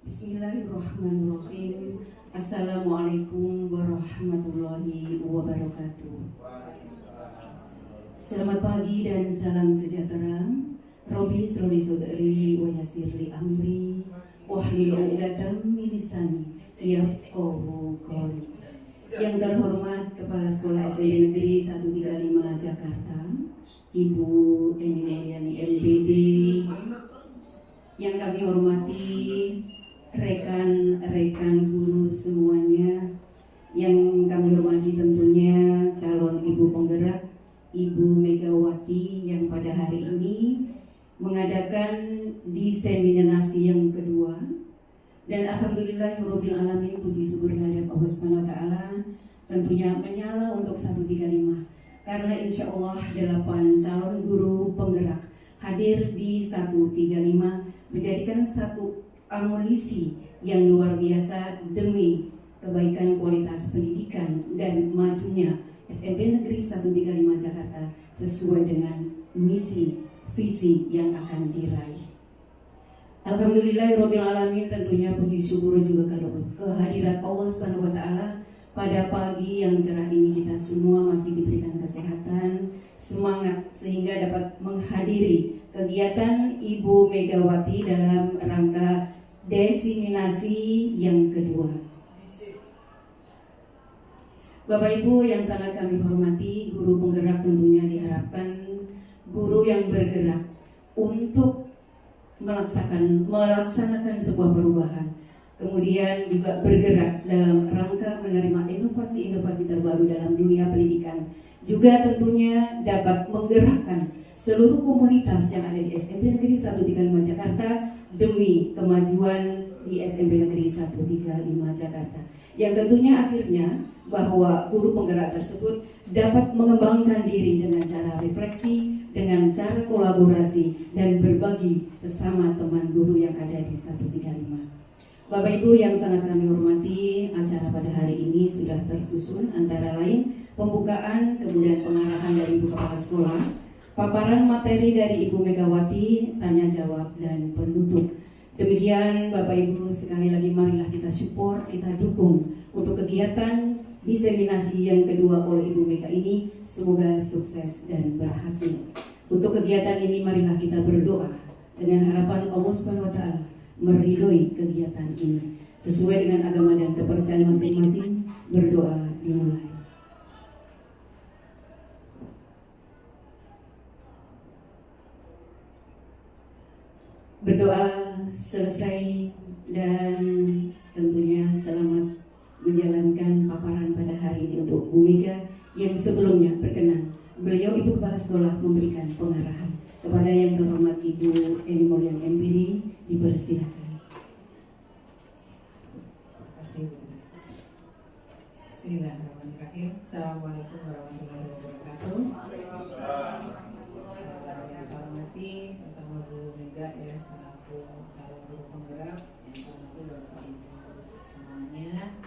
Bismillahirrahmanirrahim. Assalamualaikum warahmatullahi wabarakatuh. Selamat pagi dan salam sejahtera. Robi sroli sodri wa yasirli amri wahlul 'uqdatam min lisani yafqahu qawli. Yang terhormat Kepala Sekolah SMP Negeri 135 Jakarta, Ibu Eni LPD, yang kami hormati rekan-rekan guru semuanya, yang kami hormati tentunya calon ibu penggerak Ibu Megawati yang pada hari ini mengadakan diseminasi yang kedua. Dan alhamdulillahirabbil alamin, puji syukur kehadirat Allah Subhanahu wa taala tentunya menyala untuk 135, karena insya Allah 8 calon guru penggerak hadir di 135 menjadikan satu amunisi yang luar biasa demi kebaikan kualitas pendidikan dan majunya SMP Negeri 135 Jakarta sesuai dengan misi visi yang akan diraih. Alhamdulillahirabbil alamin, tentunya puji syukur juga kehadirat Allah Subhanahu wa taala pada pagi yang cerah ini. Kita semua masih diberikan kesehatan, semangat sehingga dapat menghadiri kegiatan Ibu Megawati dalam rangka diseminasi yang kedua. Bapak Ibu yang sangat kami hormati, guru penggerak tentunya diharapkan guru yang bergerak untuk melaksanakan sebuah perubahan, kemudian juga bergerak dalam rangka menerima inovasi-inovasi terbaru dalam dunia pendidikan, juga tentunya dapat menggerakkan seluruh komunitas yang ada di SMP Negeri 135 Jakarta demi kemajuan di SMP Negeri 135 Jakarta, yang tentunya akhirnya bahwa guru penggerak tersebut dapat mengembangkan diri dengan cara refleksi, dengan cara kolaborasi dan berbagi sesama teman guru yang ada di 135. Bapak Ibu yang sangat kami hormati, acara pada hari ini sudah tersusun antara lain pembukaan, kemudian pengarahan dari Ibu Kepala Sekolah, paparan materi dari Ibu Megawati, tanya jawab dan penutup. Demikian Bapak Ibu, sekali lagi marilah kita support, kita dukung untuk kegiatan diseminasi yang kedua oleh Ibu Mega ini, semoga sukses dan berhasil. Untuk kegiatan ini marilah kita berdoa dengan harapan Allah Subhanahu wa taala meridhoi kegiatan ini sesuai dengan agama dan kepercayaan masing-masing. Berdoa dimulai. Berdoa selesai dan tentunya selamat menjalankan paparan pada hari ini untuk Bu Mega yang sebelumnya berkenan beliau Ibu Kepala Sekolah memberikan pengarahan. Kepada yang terhormat Ibu Eni Mulyan MPD, dipersilakan. Terima kasih. Bismillahirrahmanirrahim. Assalamualaikum warahmatullahi wabarakatuh. Yang saya hormati pertama Bu Mega ya, selaku calon guru penggerak, yang saya hormati Bapak Ibu semuanya.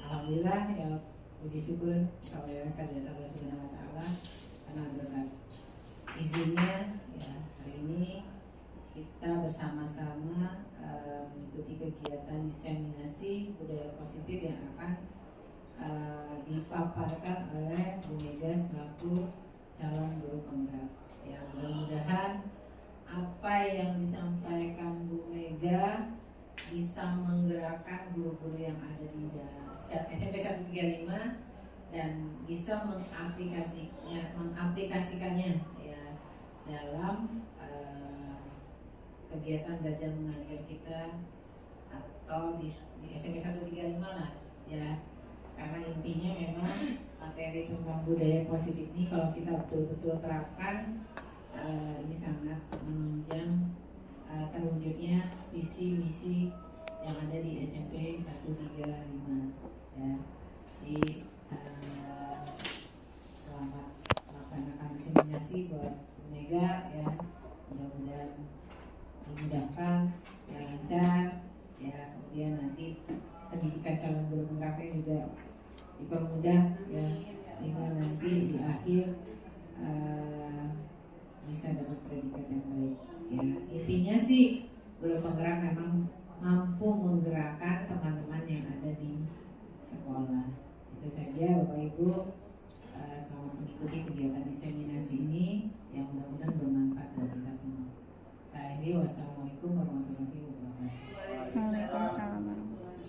Alhamdulillah ya, puji syukur kehadirat Allah Subhanahu wa taala karena berkat izinnya ya, hari ini kita bersama-sama mengikuti kegiatan diseminasi budaya positif yang akan dipaparkan oleh Bu Mega selaku calon guru penggerak. Ya, mudah-mudahan apa yang disampaikan Bu Mega bisa menggerakkan guru-guru yang ada di SMP 135 dan bisa mengaplikasikannya ya dalam kegiatan belajar mengajar kita atau di SMP 135 lah ya, karena intinya memang materi tentang budaya positif ini kalau kita betul-betul terapkan ini sangat menunjang terwujudnya visi misi yang ada di SMP 135 ya. Di selamat melaksanakan diseminasi buat Bu Mega ya, mudah-mudahan dimudahkan ya, lancar ya, kemudian nanti pendidikan calon guru penggeraknya juga dipermudah ya, sehingga nanti di akhir bisa dapat predikat yang baik ya. Intinya sih guru penggerak memang mampu menggerakkan teman-teman yang ada di sekolah. Itu saja Bapak Ibu. Selamat mengikuti kegiatan diseminasi ini yang mudah-mudahan bermanfaat buat kita semua. Saya akhiri, wassalamualaikum warahmatullahi wabarakatuh. Waalaikumsalam warahmatullahi.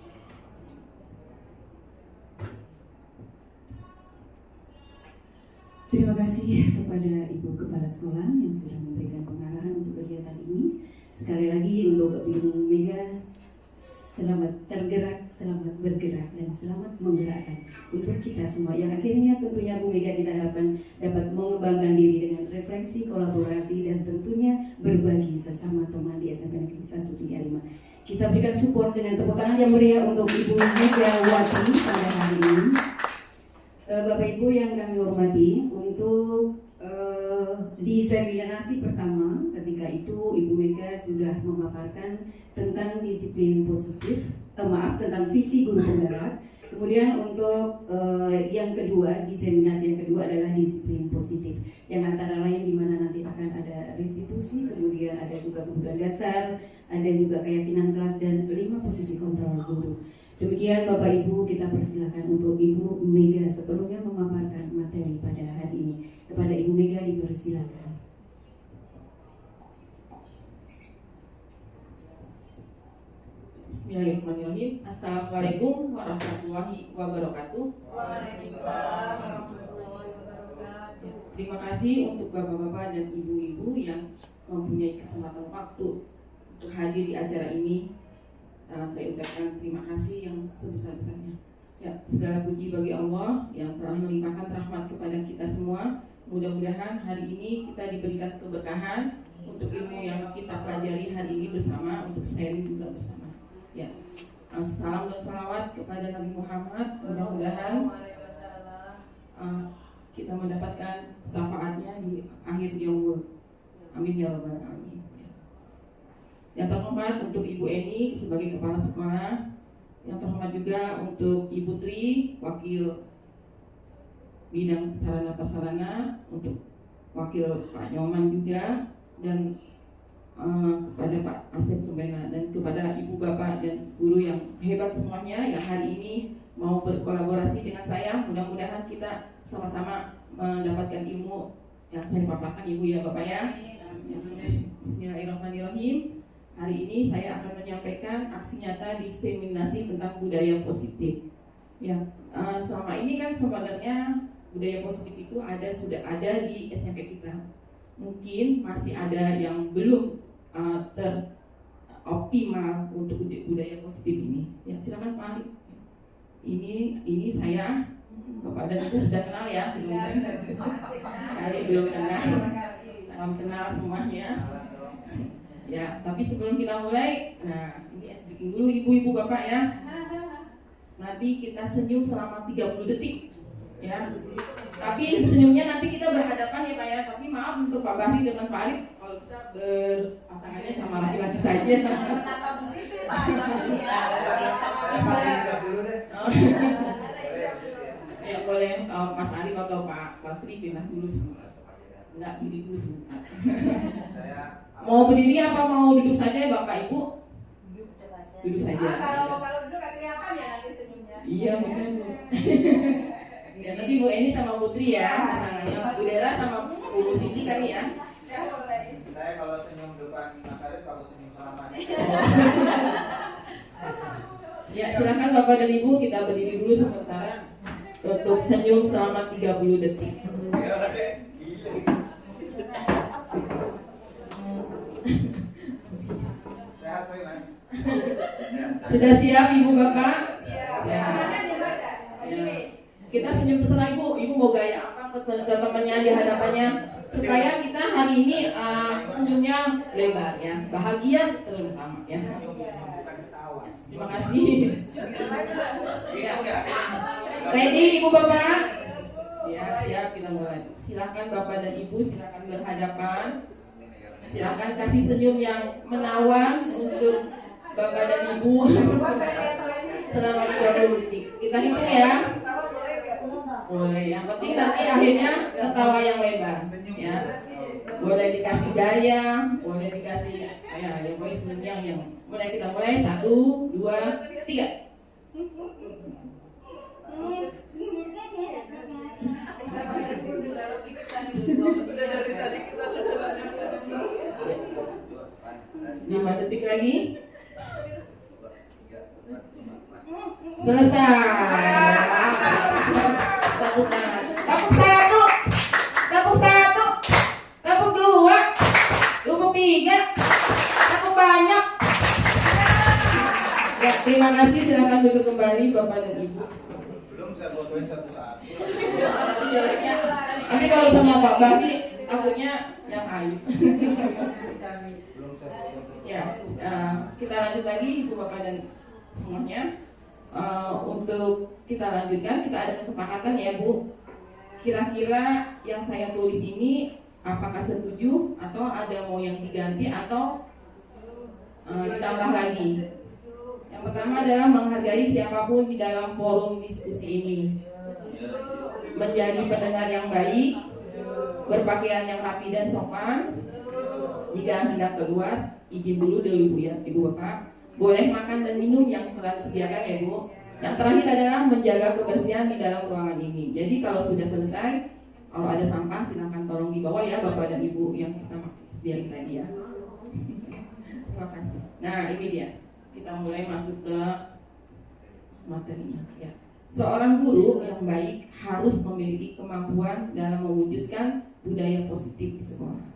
Terima kasih kepada Ibu Kepala Sekolah yang sudah memberikan pengarahan untuk kegiatan ini. Sekali lagi untuk Ibu Mega, selamat tergerak, selamat bergerak, dan selamat menggerakkan untuk kita semua. Yang akhirnya tentunya Bu Mega kita harapkan dapat mengembangkan diri dengan refleksi, kolaborasi, dan tentunya berbagi sesama teman di SMP Negeri 135. Kita berikan support dengan tepuk tangan yang meriah untuk Ibu Megawati pada hari ini. Bapak Ibu yang kami hormati, untuk diseminasi pertama ketika itu Ibu Mega sudah memaparkan tentang disiplin positif, tentang visi guru penggerak. Kemudian untuk yang kedua, diseminasi yang kedua adalah disiplin positif, yang antara lain di mana nanti akan ada restitusi, kemudian ada juga kebutuhan dasar, ada juga keyakinan kelas, dan 5 posisi kontrol guru. Demikian Bapak Ibu, kita persilakan untuk Ibu Mega sebelumnya memaparkan materi pada hari ini. Kepada Ibu Mega dipersilakan. Bismillahirrahmanirrahim. Assalamualaikum warahmatullahi wabarakatuh. Waalaikumsalam warahmatullahi wabarakatuh. Terima kasih untuk bapak-bapak dan ibu-ibu yang mempunyai kesempatan waktu untuk hadir di acara ini. Saya ucapkan terima kasih yang sebesar-besarnya. Ya, segala puji bagi Allah yang telah melimpahkan rahmat kepada kita semua. Mudah-mudahan hari ini kita diberikan keberkahan untuk ilmu yang kita pelajari hari ini bersama, untuk sharing juga bersama. Ya, salam dan salawat kepada Nabi Muhammad. Mudah-mudahan kita mendapatkan syafaatnya di akhir yaumul. Amin ya rabbal alamin. Yang terhormat untuk Ibu Eni sebagai kepala sekolah, yang terhormat juga untuk Ibu Tri, wakil bidang sarana prasarana, untuk wakil Pak Nyoman juga, dan kepada Pak Asep Sumbena, dan kepada Ibu Bapak dan guru yang hebat semuanya yang hari ini mau berkolaborasi dengan saya. Mudah-mudahan kita sama-sama mendapatkan ilmu yang saya paparkan, Ibu ya Bapak ya. Bismillahirrahmanirrahim. Hari ini saya akan menyampaikan aksi nyata diseminasi tentang budaya positif. Ya, selama ini kan sebenarnya budaya positif itu sudah ada di SMP kita. Mungkin masih ada yang belum teroptimal untuk budaya positif ini. Ya, silakan Pak Ali. Ini saya, Bapak dan Ibu sudah kenal ya? Belum kenal. Salam kenal semuanya. Ya, tapi sebelum kita mulai, nah ini speaking dulu ibu-ibu bapak ya. Nanti kita senyum selama 30 detik ya. Tapi senyumnya nanti kita berhadapan ya Pak ya. Tapi maaf untuk Pak Bahri dengan Pak Arif, kalau bisa berpasangannya sama laki-laki saja. Kenapa Bu Siti Pak? Ya boleh Mas Arif atau Pak Bakri pindah dulu sama. Enggak, diri dulu sebentar. Mau berdiri apa mau duduk saja Bapak Ibu? Duduk saja. Kalau duduk gak kelihatan ya nanti senyumnya. Iya benar Bu. Ya, nanti Bu Eni sama Putri ya, pasangannya Bu Dela sama Bu Siti kali ya. Ya boleh. Saya kalau senyum depan Mas Arif, kalau senyum selamat. Ya silakan Bapak dan Ibu, kita berdiri dulu sementara untuk senyum selama 30 detik. Sehat Pak Mas. Sudah siap Ibu Bapak? Siap. Ya. Ya. Kita senyum terserah Ibu. Ibu mau gaya apa ke temannya di hadapannya supaya kita hari ini senyumnya lebar ya, bahagia terutama ya. Terima kasih. Ya. Ready Ibu Bapak? Ya siap, kita mulai. Silakan Bapak dan Ibu, silakan berhadapan. Silakan kasih senyum yang menawan untuk Bapak dan Ibu selama 30 detik. Kita hitung ya. Boleh. Yang penting nanti akhirnya ketawa yang lebar. Ya. Boleh dikasih gaya, boleh dikasih ya, pokoknya senyum yang Kita mulai 1, 2, 3. Udah dari tadi kita sudah sayang-sayang. 5 detik lagi. Selesai. Tepuk tangan. Tepuk 1. Tepuk 1. Tepuk 2. Tepuk 3. Tepuk banyak. Ya, terima kasih. Silakan duduk kembali Bapak dan Ibu. Belum saya fotoin satu-satu. Nanti kalau sama Pak Bani takutnya yang aib. Belum saya fotoin. Ya, kita lanjut lagi Ibu Bapak dan semuanya. Untuk kita lanjutkan, kita ada kesepakatan ya Bu. Kira-kira yang saya tulis ini apakah setuju atau ada mau yang diganti atau ditambah lagi? Yang pertama adalah menghargai siapapun di dalam forum diskusi ini, menjadi pendengar yang baik, berpakaian yang rapi dan sopan. Jika hendak keluar, izin dulu Bu ya, Ibu Bapak. Boleh makan dan minum yang telah disediakan ya Bu. Yang terakhir adalah menjaga kebersihan di dalam ruangan ini. Jadi kalau sudah selesai, kalau ada sampah silakan tolong dibawa ya Bapak dan Ibu yang kita sediakan tadi ya. Terima kasih. Nah ini dia, kita mulai masuk ke materinya ya. Seorang guru yang baik harus memiliki kemampuan dalam mewujudkan budaya positif di sekolah.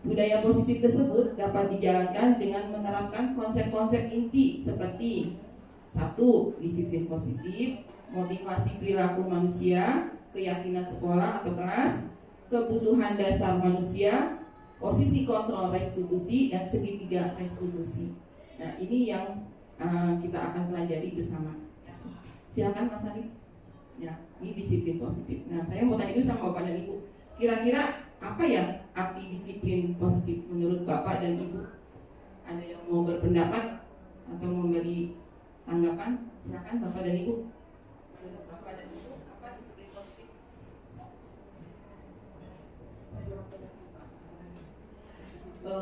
Budaya positif tersebut dapat dijalankan dengan menerapkan konsep-konsep inti seperti 1. Disiplin positif, motivasi perilaku manusia, keyakinan sekolah atau kelas, kebutuhan dasar manusia, posisi kontrol restitusi, dan segitiga restitusi. Nah ini yang kita akan pelajari bersama. Silakan Mas Adi. Ya, ini disiplin positif. Nah saya mau tanya dulu sama Bapak dan Ibu. Kira-kira apa ya arti disiplin positif menurut Bapak dan Ibu? Ada yang mau berpendapat atau memberi tanggapan? Silakan Bapak dan Ibu. Menurut Bapak dan Ibu, apa disiplin positif?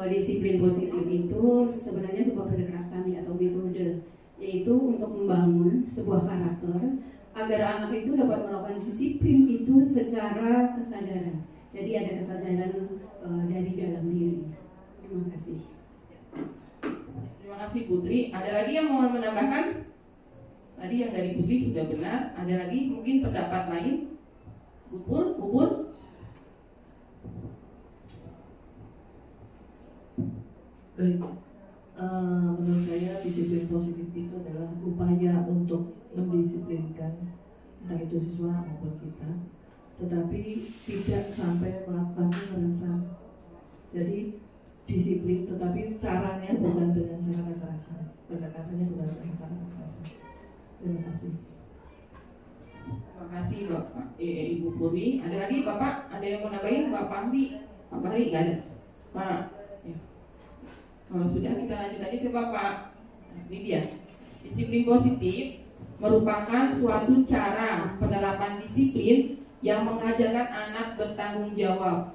Disiplin positif itu sebenarnya sebuah pendekatan atau metode, yaitu untuk membangun sebuah karakter agar anak itu dapat melakukan disiplin itu secara kesadaran. Jadi ada kesadaran dari dalam diri. Terima kasih. Terima kasih Putri. Ada lagi yang mau menambahkan? Tadi yang dari Putri sudah benar. Ada lagi mungkin pendapat lain? Bubur? Baik, menurut saya disiplin positif itu adalah upaya untuk mendisiplinkan entah itu siswa maupun kita, tetapi tidak sampai melakukan kekerasan. Jadi disiplin, tetapi caranya bukan dengan cara kekerasan, pendekatannya bukan dengan cara kekerasan. Terima kasih. Terima kasih Bapak, Ibu Puri. Ada lagi Bapak? Ada yang mau nambahin? Bapak Fahmi? Pak Bari? Nggak ada? Pak? Ya. Kalau sudah kita lanjut lagi ke Bapak. Nah, ini dia. Disiplin positif merupakan suatu cara penerapan disiplin yang mengajarkan anak bertanggung jawab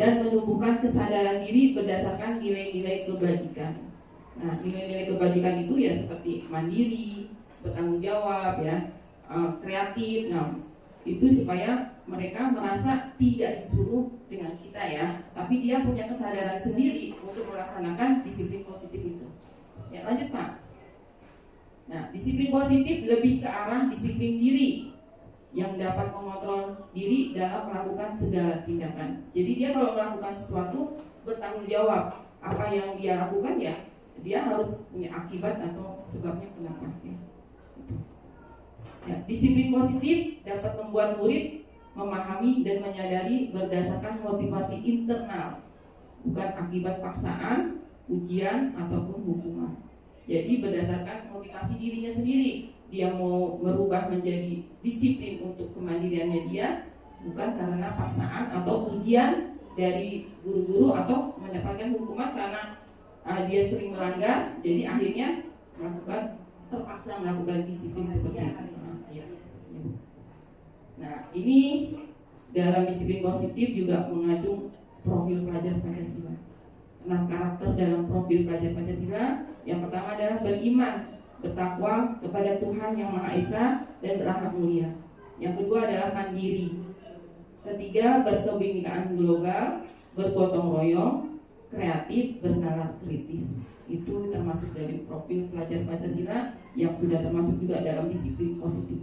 dan menumbuhkan kesadaran diri berdasarkan nilai-nilai kebajikan. Nah, nilai-nilai kebajikan itu ya seperti mandiri, bertanggung jawab, ya, kreatif. Nah, itu supaya mereka merasa tidak disuruh dengan kita ya, tapi dia punya kesadaran sendiri untuk melaksanakan disiplin positif itu. Ya, lanjut Pak. Nah, disiplin positif lebih ke arah disiplin diri yang dapat mengontrol diri dalam melakukan segala tindakan. Jadi dia kalau melakukan sesuatu bertanggung jawab apa yang dia lakukan ya, dia harus punya akibat atau sebabnya kenapa ya. Ya, disiplin positif dapat membuat murid memahami dan menyadari berdasarkan motivasi internal, bukan akibat paksaan, ujian ataupun hukuman. Jadi berdasarkan motivasi dirinya sendiri, dia mau merubah menjadi disiplin untuk kemandiriannya dia, bukan karena paksaan atau ujian dari guru-guru atau mendapatkan hukuman karena dia sering melanggar, jadi akhirnya terpaksa melakukan disiplin seperti itu. Nah, ini dalam disiplin positif juga mengandung profil pelajar Pancasila. 6 karakter dalam profil pelajar Pancasila. Yang pertama adalah beriman, bertakwa kepada Tuhan Yang Maha Esa dan berakhlak mulia. Yang kedua adalah mandiri. Ketiga, berkebinekaan global, bergotong royong, kreatif, bernalar kritis. Itu termasuk dari profil pelajar Pancasila yang sudah termasuk juga dalam disiplin positif.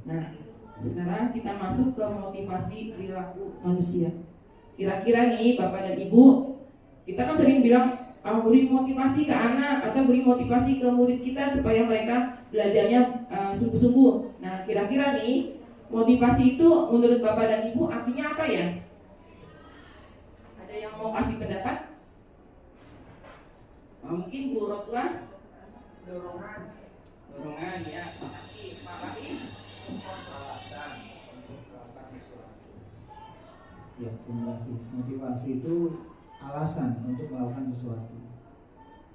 Nah, sekarang kita masuk ke motivasi perilaku manusia. Kira-kira nih Bapak dan Ibu, kita kan sering bilang beri motivasi ke anak atau beri motivasi ke murid kita supaya mereka belajarnya sungguh-sungguh. Nah, kira-kira nih motivasi itu menurut Bapak dan Ibu artinya apa ya? Ada yang mau kasih pendapat? Mungkin Bu Rotwa? Dorongan Ya, makasih Pak Wahid. alasan untuk melakukan sesuatu. Ya, terima kasih. Motivasi itu alasan untuk melakukan sesuatu.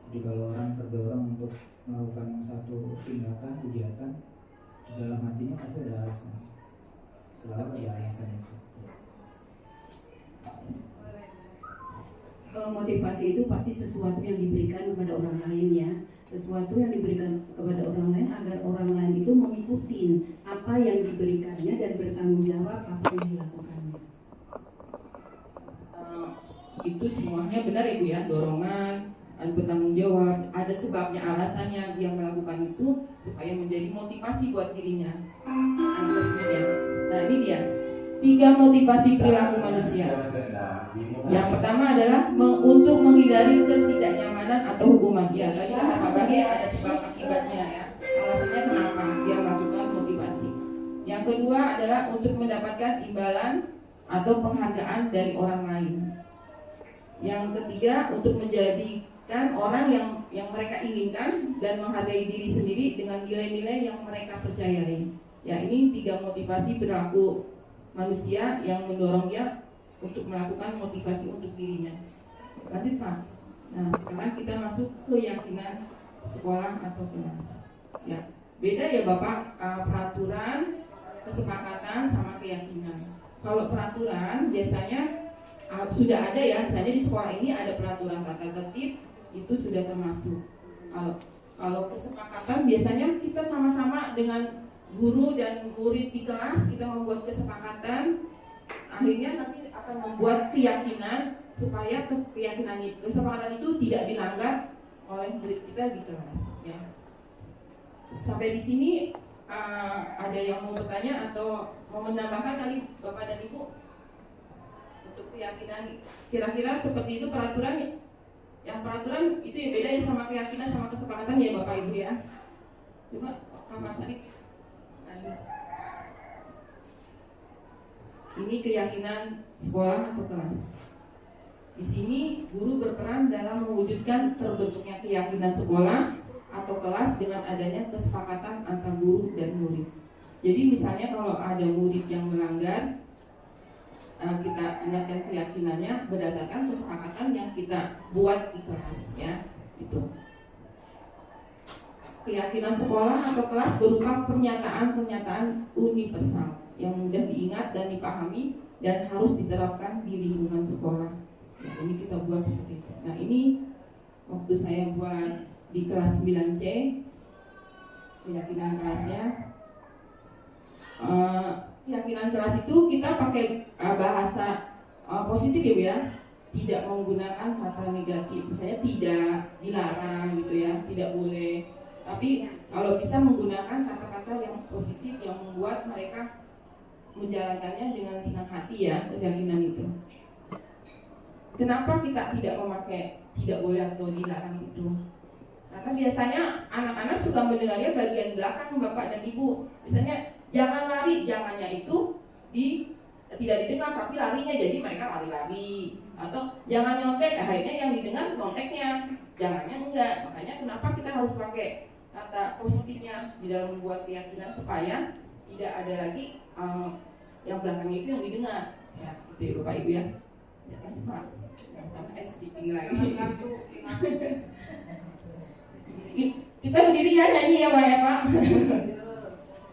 Jadi kalau orang terdorong untuk melakukan satu tindakan, kegiatan, di dalam hatinya pasti ada alasan. Selalu ada alasan itu. Motivasi itu pasti sesuatu yang diberikan kepada orang lain ya, sesuatu yang diberikan kepada orang lain agar orang lain itu mengikuti apa yang diberikannya dan bertanggung jawab apa yang dilakukannya. Itu semuanya benar Ibu ya, dorongan, ada bertanggung jawab, ada sebabnya, alasannya dia melakukan itu supaya menjadi motivasi buat dirinya. Nah, ini dia 3 motivasi perilaku manusia. Yang pertama adalah untuk menghindari ketidaknyamanan atau hukuman. Ya, tadi kata Pak ada sebab akibatnya ya. Alasannya kenapa dia melakukan motivasi. Yang kedua adalah untuk mendapatkan imbalan atau penghargaan dari orang lain. Yang ketiga untuk menjadikan orang yang mereka inginkan dan menghargai diri sendiri dengan nilai-nilai yang mereka percayai. Ya, ini 3 motivasi perilaku manusia yang mendorong dia untuk melakukan motivasi untuk dirinya. Lanjut Pak. Nah, sekarang kita masuk keyakinan sekolah atau kelas. Ya, beda ya Bapak, peraturan, kesepakatan sama keyakinan. Kalau peraturan biasanya sudah ada ya, misalnya di sekolah ini ada peraturan tata tertib, itu sudah termasuk. Kalau kesepakatan biasanya kita sama-sama dengan guru dan murid di kelas kita membuat kesepakatan, akhirnya nanti akan membuat keyakinan supaya kesepakatan itu tidak dilanggar oleh murid kita di kelas. Ya. Sampai di sini ada yang mau bertanya atau mau menambahkan kali Bapak dan Ibu untuk keyakinan? Kira-kira seperti itu peraturan. Yang peraturan itu ya beda ya sama keyakinan sama kesepakatan ya Bapak Ibu ya. Coba Kak Mas Arik. Ini keyakinan sekolah atau kelas. Di sini guru berperan dalam mewujudkan terbentuknya keyakinan sekolah atau kelas dengan adanya kesepakatan antara guru dan murid. Jadi misalnya kalau ada murid yang melanggar, kita ingatkan keyakinannya berdasarkan kesepakatan yang kita buat di kelas ya. Itu. Keyakinan sekolah atau kelas berupa pernyataan-pernyataan universal yang mudah diingat dan dipahami dan harus diterapkan di lingkungan sekolah. Nah, ini kita buat seperti itu. Nah, ini waktu saya buat di kelas 9C, keyakinan kelasnya. Keyakinan kelas itu kita pakai bahasa positif ya Bu ya. Tidak menggunakan kata negatif. Misalnya tidak, dilarang gitu ya, tidak boleh. Tapi kalau bisa menggunakan kata-kata yang positif yang membuat mereka menjalankannya dengan senang hati ya, keyakinan itu. Kenapa kita tidak memakai tidak boleh atau dilarang itu? Karena biasanya anak-anak suka mendengarnya bagian belakang Bapak dan Ibu. Misalnya jangan lari, jangannya itu tidak didengar tapi larinya jadi mereka lari-lari. Atau jangan nyontek, akhirnya yang didengar nyonteknya, jangannya enggak. Makanya kenapa kita harus pakai kata positifnya di dalam membuat keyakinan supaya tidak ada lagi yang belakangnya itu yang didengar. Ya, itu ya Bapak Ibu ya. Jangan Pak, yang sama skipping lagi. Kita berdiri ya nyanyi ya Pak ya Pak.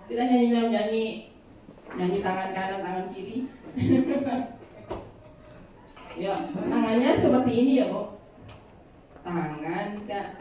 Kita nyanyi tangan kanan tangan kiri. Ya, tangannya seperti ini ya, Bu. Tangannya.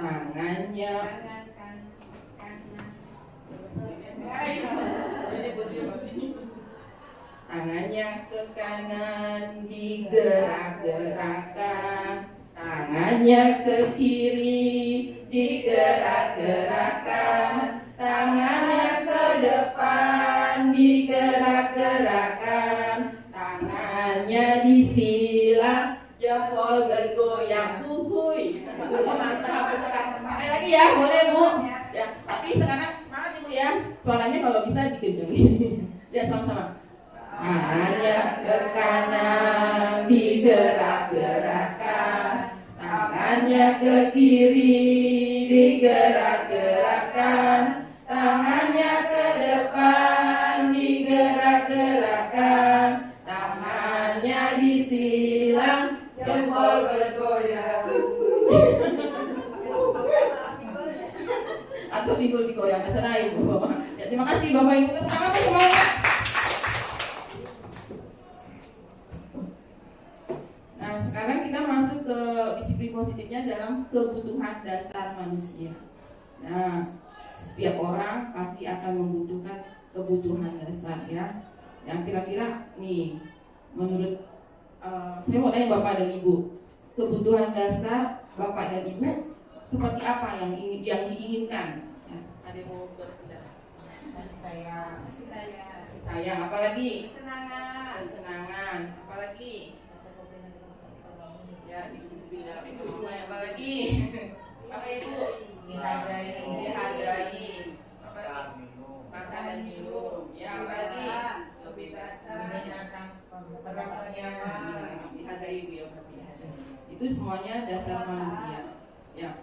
Tangannya ke kanan digerak-gerakkan, tangannya ke kiri digerak-gerakkan, tangannya ke depan digerak-gerakkan, tangannya disilang, jempol bergoyang, huhuy. Mantap, sekali lagi ya, boleh Bu. Ya, tapi sekarang semangat Ibu ya. Suaranya kalau bisa dikencengin. Ya, sama-sama. Tangannya ke kanan digerak-gerakkan, tangannya ke kiri digerak-gerakkan, tangannya ke depan digerak-gerakkan, tangannya disilang, jempol bergoyang. Atau pinggul digoyang, terserah Ibu Bapak. Ya, terima kasih Bapak Ibu, tepuk tangan semuanya. Nah, sekarang kita masuk ke disiplin positifnya dalam kebutuhan dasar manusia. Nah, setiap orang pasti akan membutuhkan kebutuhan dasar ya. Yang kira-kira nih, menurut saya mau tanya Bapak dan Ibu, kebutuhan dasar Bapak dan Ibu seperti apa yang diinginkan? Ya, ada yang mau berpendapat? Kasih Sayang, apalagi? Kesenangan, apalagi? Ya, dicukupin dalam ekonomi, apalagi? Apa Ibu? dihargai, makan dan minum. Ya, apalagi? Kebebasan. Merasa nyaman, dihargai Ibu ya, berarti. Itu semuanya dasar manusia. Ya,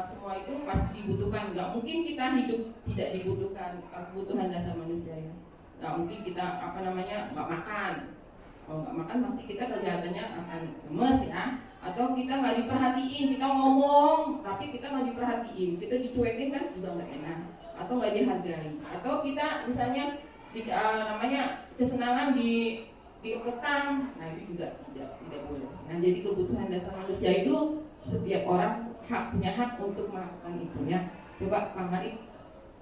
semua itu pasti dibutuhkan. Gak mungkin kita hidup tidak dibutuhkan kebutuhan dasar manusia ya. Gak mungkin kita gak makan. Kalau nggak makan pasti kita kelihatannya akan lemes ya, atau kita nggak diperhatiin, kita ngomong tapi kita nggak diperhatiin, kita dicuekin kan juga nggak enak, atau nggak dihargai, atau kita misalnya kesenangan dikekang, nah itu juga tidak boleh. Nah, jadi kebutuhan dasar manusia itu setiap orang punya hak untuk melakukan itu ya. Coba Pak Marif,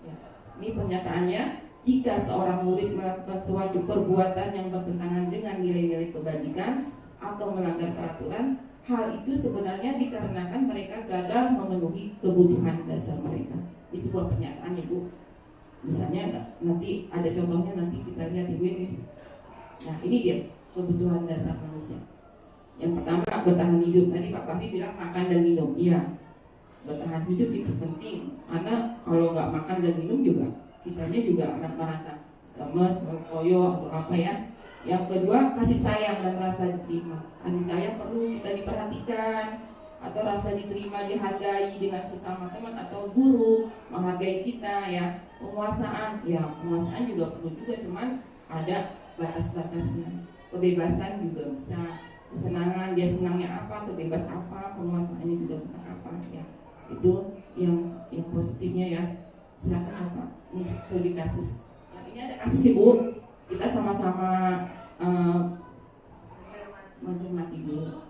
ya, ini pernyataannya. Jika seorang murid melakukan suatu perbuatan yang bertentangan dengan nilai-nilai kebajikan atau melanggar peraturan, hal itu sebenarnya dikarenakan mereka gagal memenuhi kebutuhan dasar mereka. Ini sebuah pernyataan Ibu. Misalnya nanti ada contohnya, nanti kita lihat Ibu ini. Nah, ini dia kebutuhan dasar manusia. Yang pertama, bertahan hidup. Tadi Pak Fahri bilang makan dan minum. Iya, bertahan hidup itu penting. Karena kalau nggak makan dan minum juga kitanya juga akan merasa lemes, koyo atau apa ya. Yang kedua, kasih sayang dan rasa diterima. Kasih sayang perlu kita diperhatikan, atau rasa diterima, dihargai dengan sesama teman atau guru, menghargai kita ya. Penguasaan, ya penguasaan juga perlu juga, cuman ada batas-batasnya. Kebebasan juga bisa, kesenangan, dia senangnya apa, atau bebas apa, penguasaannya juga tentang apa ya. Itu yang positifnya ya. Silakan Bapak, ini studi kasus. Nah, ini ada kasus Ibu, kita sama-sama mencermati dulu.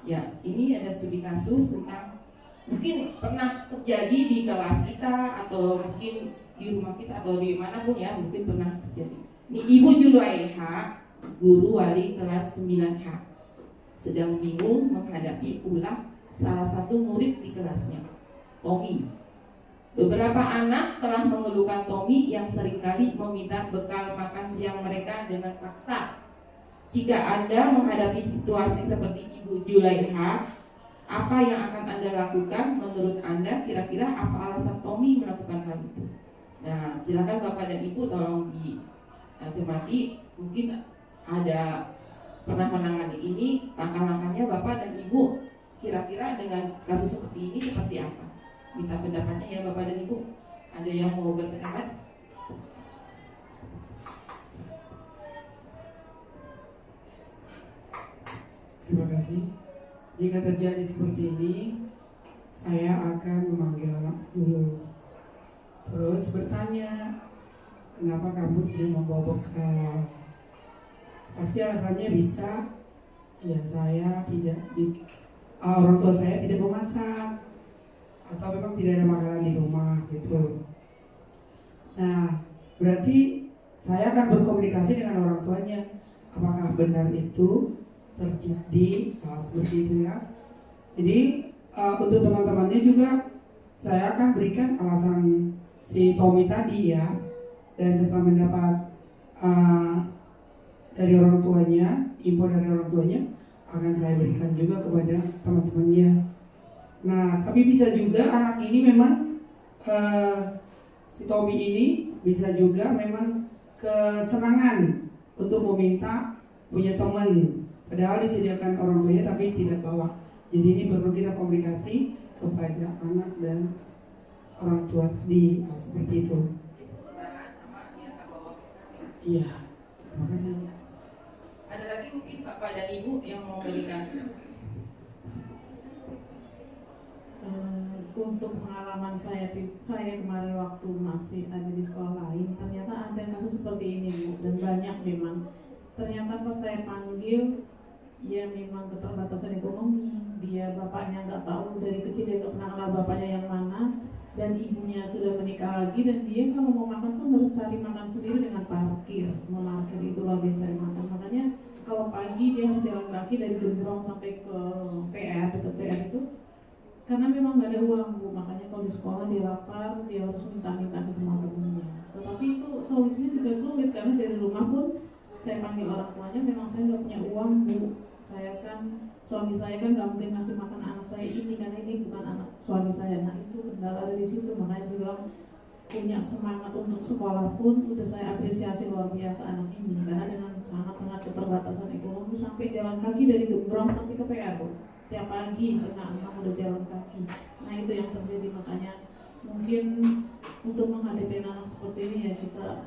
Ya, ini ada studi kasus tentang mungkin pernah terjadi di kelas kita atau mungkin di rumah kita atau di mana pun ya, mungkin pernah terjadi. Ini Ibu Julaiha, guru wali kelas 9H, sedang bingung menghadapi ulah salah satu murid di kelasnya, Tommy. Beberapa anak telah mengeluhkan Tommy yang seringkali meminta bekal makan siang mereka dengan paksa. Jika Anda menghadapi situasi seperti Ibu Julaiha, apa yang akan Anda lakukan? Menurut Anda, kira-kira apa alasan Tommy melakukan hal itu? Nah, silakan Bapak dan Ibu tolong dicermati. Mungkin ada pernah menangani ini, langkah-langkahnya Bapak dan Ibu kira-kira dengan kasus seperti ini seperti apa? Minta pendapatnya ya Bapak dan Ibu. Ada yang mau berpendapat? Terima kasih. Jika terjadi seperti ini, saya akan memanggil anak dulu. Terus bertanya, kenapa kamu tidak membawa bekal? Pasti alasannya bisa ya saya tidak orang tua saya tidak memasak atau memang tidak ada makanan di rumah gitu. Nah, berarti saya akan berkomunikasi dengan orang tuanya. Apakah benar itu terjadi seperti itu ya? Jadi untuk teman-temannya juga saya akan berikan alasan si Tommy tadi ya. Dan setelah mendapat dari orang tuanya, info dari orang tuanya, akan saya berikan juga kepada teman-temannya. Nah, tapi bisa juga anak ini memang si Tommy ini bisa juga memang kesenangan untuk meminta punya teman, padahal disediakan orang tuanya tapi tidak bawa. Jadi ini perlu kita komunikasi kepada anak dan orang tua tadi seperti itu. Iya, terima kasih. Ada lagi mungkin Bapak dan Ibu yang mau memberikan? Untuk pengalaman saya kemarin waktu masih ada di sekolah lain, ternyata ada kasus seperti ini Bu, dan banyak memang. Ternyata pas saya panggil, ya memang keterbatasan ekonomi. Dia bapaknya nggak tahu, dari kecil dia nggak pernah kenal bapaknya yang mana, dan ibunya sudah menikah lagi, dan dia kalau mau makan pun harus cari makan sendiri dengan parkir. Memarkir itu lagi cari makan. Makanya kalau pagi dia harus jalan kaki dari Gembrong sampai ke PR, dekat PR itu. Karena memang nggak ada uang Bu, makanya kalau di sekolah dia lapar, dia harus minta-minta ke semua temennya. Tetapi itu solusinya juga sulit, karena dari rumah pun saya panggil orang tuanya, memang saya nggak punya uang Bu. Saya kan, suami saya kan nggak mungkin ngasih makan anak saya ini, karena ini bukan anak suami saya. Nah itu kendala ada di situ, makanya saya bilang punya semangat untuk sekolah pun udah saya apresiasi luar biasa anak ini, karena dengan sangat-sangat keterbatasan ekonomi sampai jalan kaki dari Gembrong sampai ke PR Bu. Tiap pagi setengah 6 udah jalan kaki. Nah itu yang terjadi, makanya mungkin untuk menghadapi anak seperti ini ya kita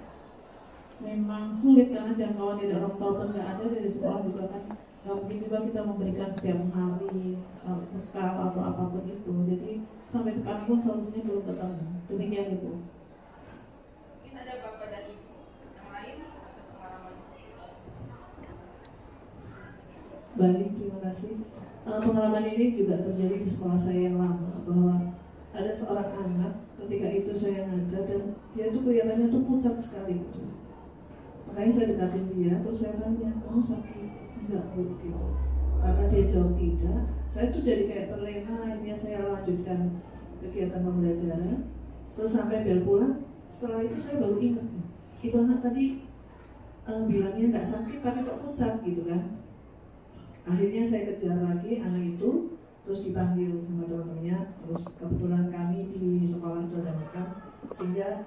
memang sulit, karena jangkauan dari orang tua pun nggak ada, dari sekolah juga kan nggak mungkin juga kita memberikan setiap hari bekal atau apapun itu. Jadi sampai sekarang pun solusinya belum ketemu. Demikian Ibu. Mungkin ada Bapak dan Ibu yang lain atau pengalaman? Baik, terima kasih. Pengalaman ini juga terjadi di sekolah saya yang lama, bahwa ada seorang anak ketika itu saya ngajar dan dia itu kelihatannya tuh pucat sekali gitu. Makanya saya dekatin dia, terus saya tanya, kamu sakit? Enggak Bu, gitu. Karena dia jawab tidak, saya tuh jadi kayak terlena. Akhirnya saya lanjutkan kegiatan pembelajaran, terus sampai bel pulang. Setelah itu saya baru ingat, itu anak tadi bilangnya nggak sakit tapi kok pucat gitu kan. Akhirnya saya kejar lagi anak itu, terus dipanggil sama teman-temannya. Terus kebetulan kami di sekolah itu ada makan, sehingga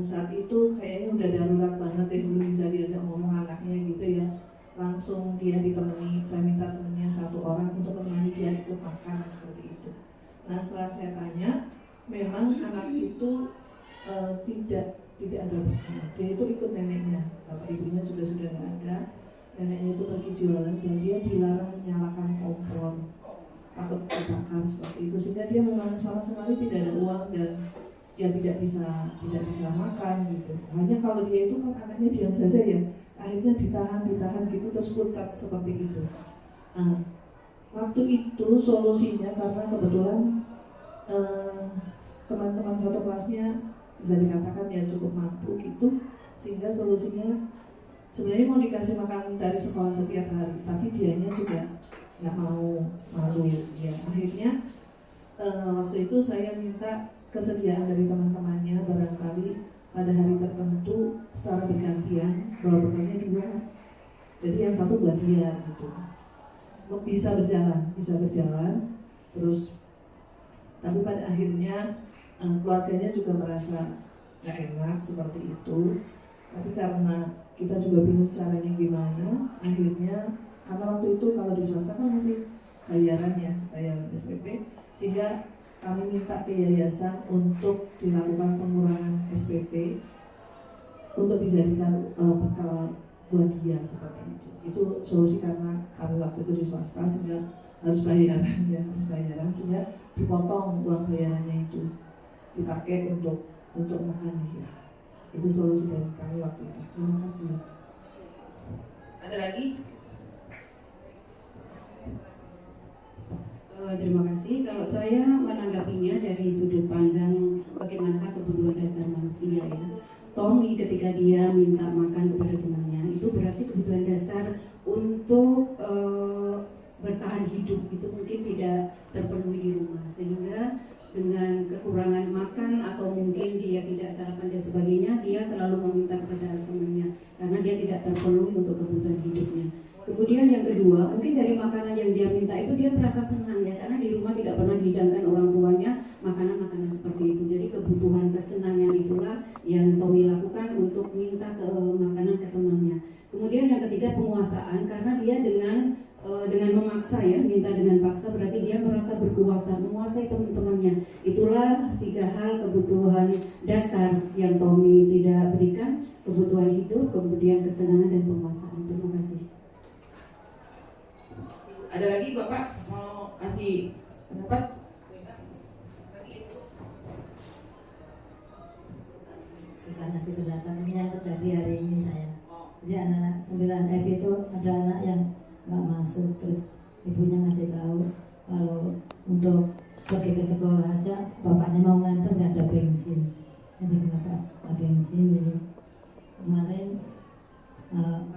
saat itu kayaknya udah darurat banget ya, belum bisa diajak ngomong anaknya gitu ya. Langsung dia ditemani, saya minta temennya satu orang untuk menemani dia ikut makan seperti itu. Nah setelah saya tanya, memang anak itu tidak ada bekal. Dia itu ikut neneknya, bapak ibunya juga sudah nggak ada. Neneknya itu pergi jualan dan dia dilarang menyalakan kompor, takut terbakar seperti itu, sehingga dia memang sama sekali tidak ada uang dan ya tidak bisa makan gitu. Hanya kalau dia itu kan anaknya diam saja ya, akhirnya ditahan gitu terus pucat seperti itu. Nah, waktu itu solusinya karena kebetulan teman-teman satu kelasnya bisa dikatakan ya cukup mampu gitu, sehingga solusinya sebenarnya mau dikasih makan dari sekolah setiap hari, tapi dianya juga nggak mau malu ya. Akhirnya waktu itu saya minta kesediaan dari teman-temannya, barangkali pada hari tertentu secara bergantian bawa bekalnya 2, jadi yang satu buat dia gitu. Bisa berjalan terus, tapi pada akhirnya keluarganya juga merasa nggak enak seperti itu. Tapi karena kita juga bingung caranya gimana, akhirnya karena waktu itu kalau di swasta kan masih bayaran SPP, sehingga kami minta ke yayasan untuk dilakukan pengurangan SPP untuk dijadikan bekal buat dia seperti itu. Itu solusi karena kami waktu itu di swasta sehingga harus bayaran sehingga dipotong uang bayarannya itu dipakai untuk makan dia. Itu solusi dari kami waktu itu. Terima kasih. Ada lagi? Terima kasih. Kalau saya menanggapinya dari sudut pandang bagaimanakah kebutuhan dasar manusia ya. Tommy ketika dia minta makan kepada temannya itu berarti kebutuhan dasar untuk bertahan hidup itu mungkin tidak terpenuhi di rumah, sehingga dengan kekurangan makan atau mungkin dia tidak sarapan dan sebagainya, dia selalu meminta kepada temannya karena dia tidak terpenuhi untuk kebutuhan hidupnya. Kemudian yang kedua, mungkin dari makanan yang dia minta itu dia merasa senang ya, karena di rumah tidak pernah dihidangkan orang tuanya makanan-makanan seperti itu. Jadi kebutuhan kesenangan itulah yang Tommy lakukan untuk minta ke makanan ke temannya. Kemudian yang ketiga penguasaan, karena dia dengan memaksa ya, minta dengan paksa berarti dia merasa berkuasa, menguasai teman-temannya. Itulah 3 hal kebutuhan dasar yang Tommy tidak berikan, kebutuhan hidup, kemudian kesenangan dan penguasaan. Terima kasih. Ada lagi Bapak mau kasih pendapat? Karena sebenarnya yang terjadi hari ini saya. Jadi anak 9 F itu ada anak yang nggak masuk, terus ibunya ngasih tahu kalau untuk pergi ke sekolah aja bapaknya mau nganter nggak ada bensin. Jadi kenapa nggak bensin? Jadi kemarin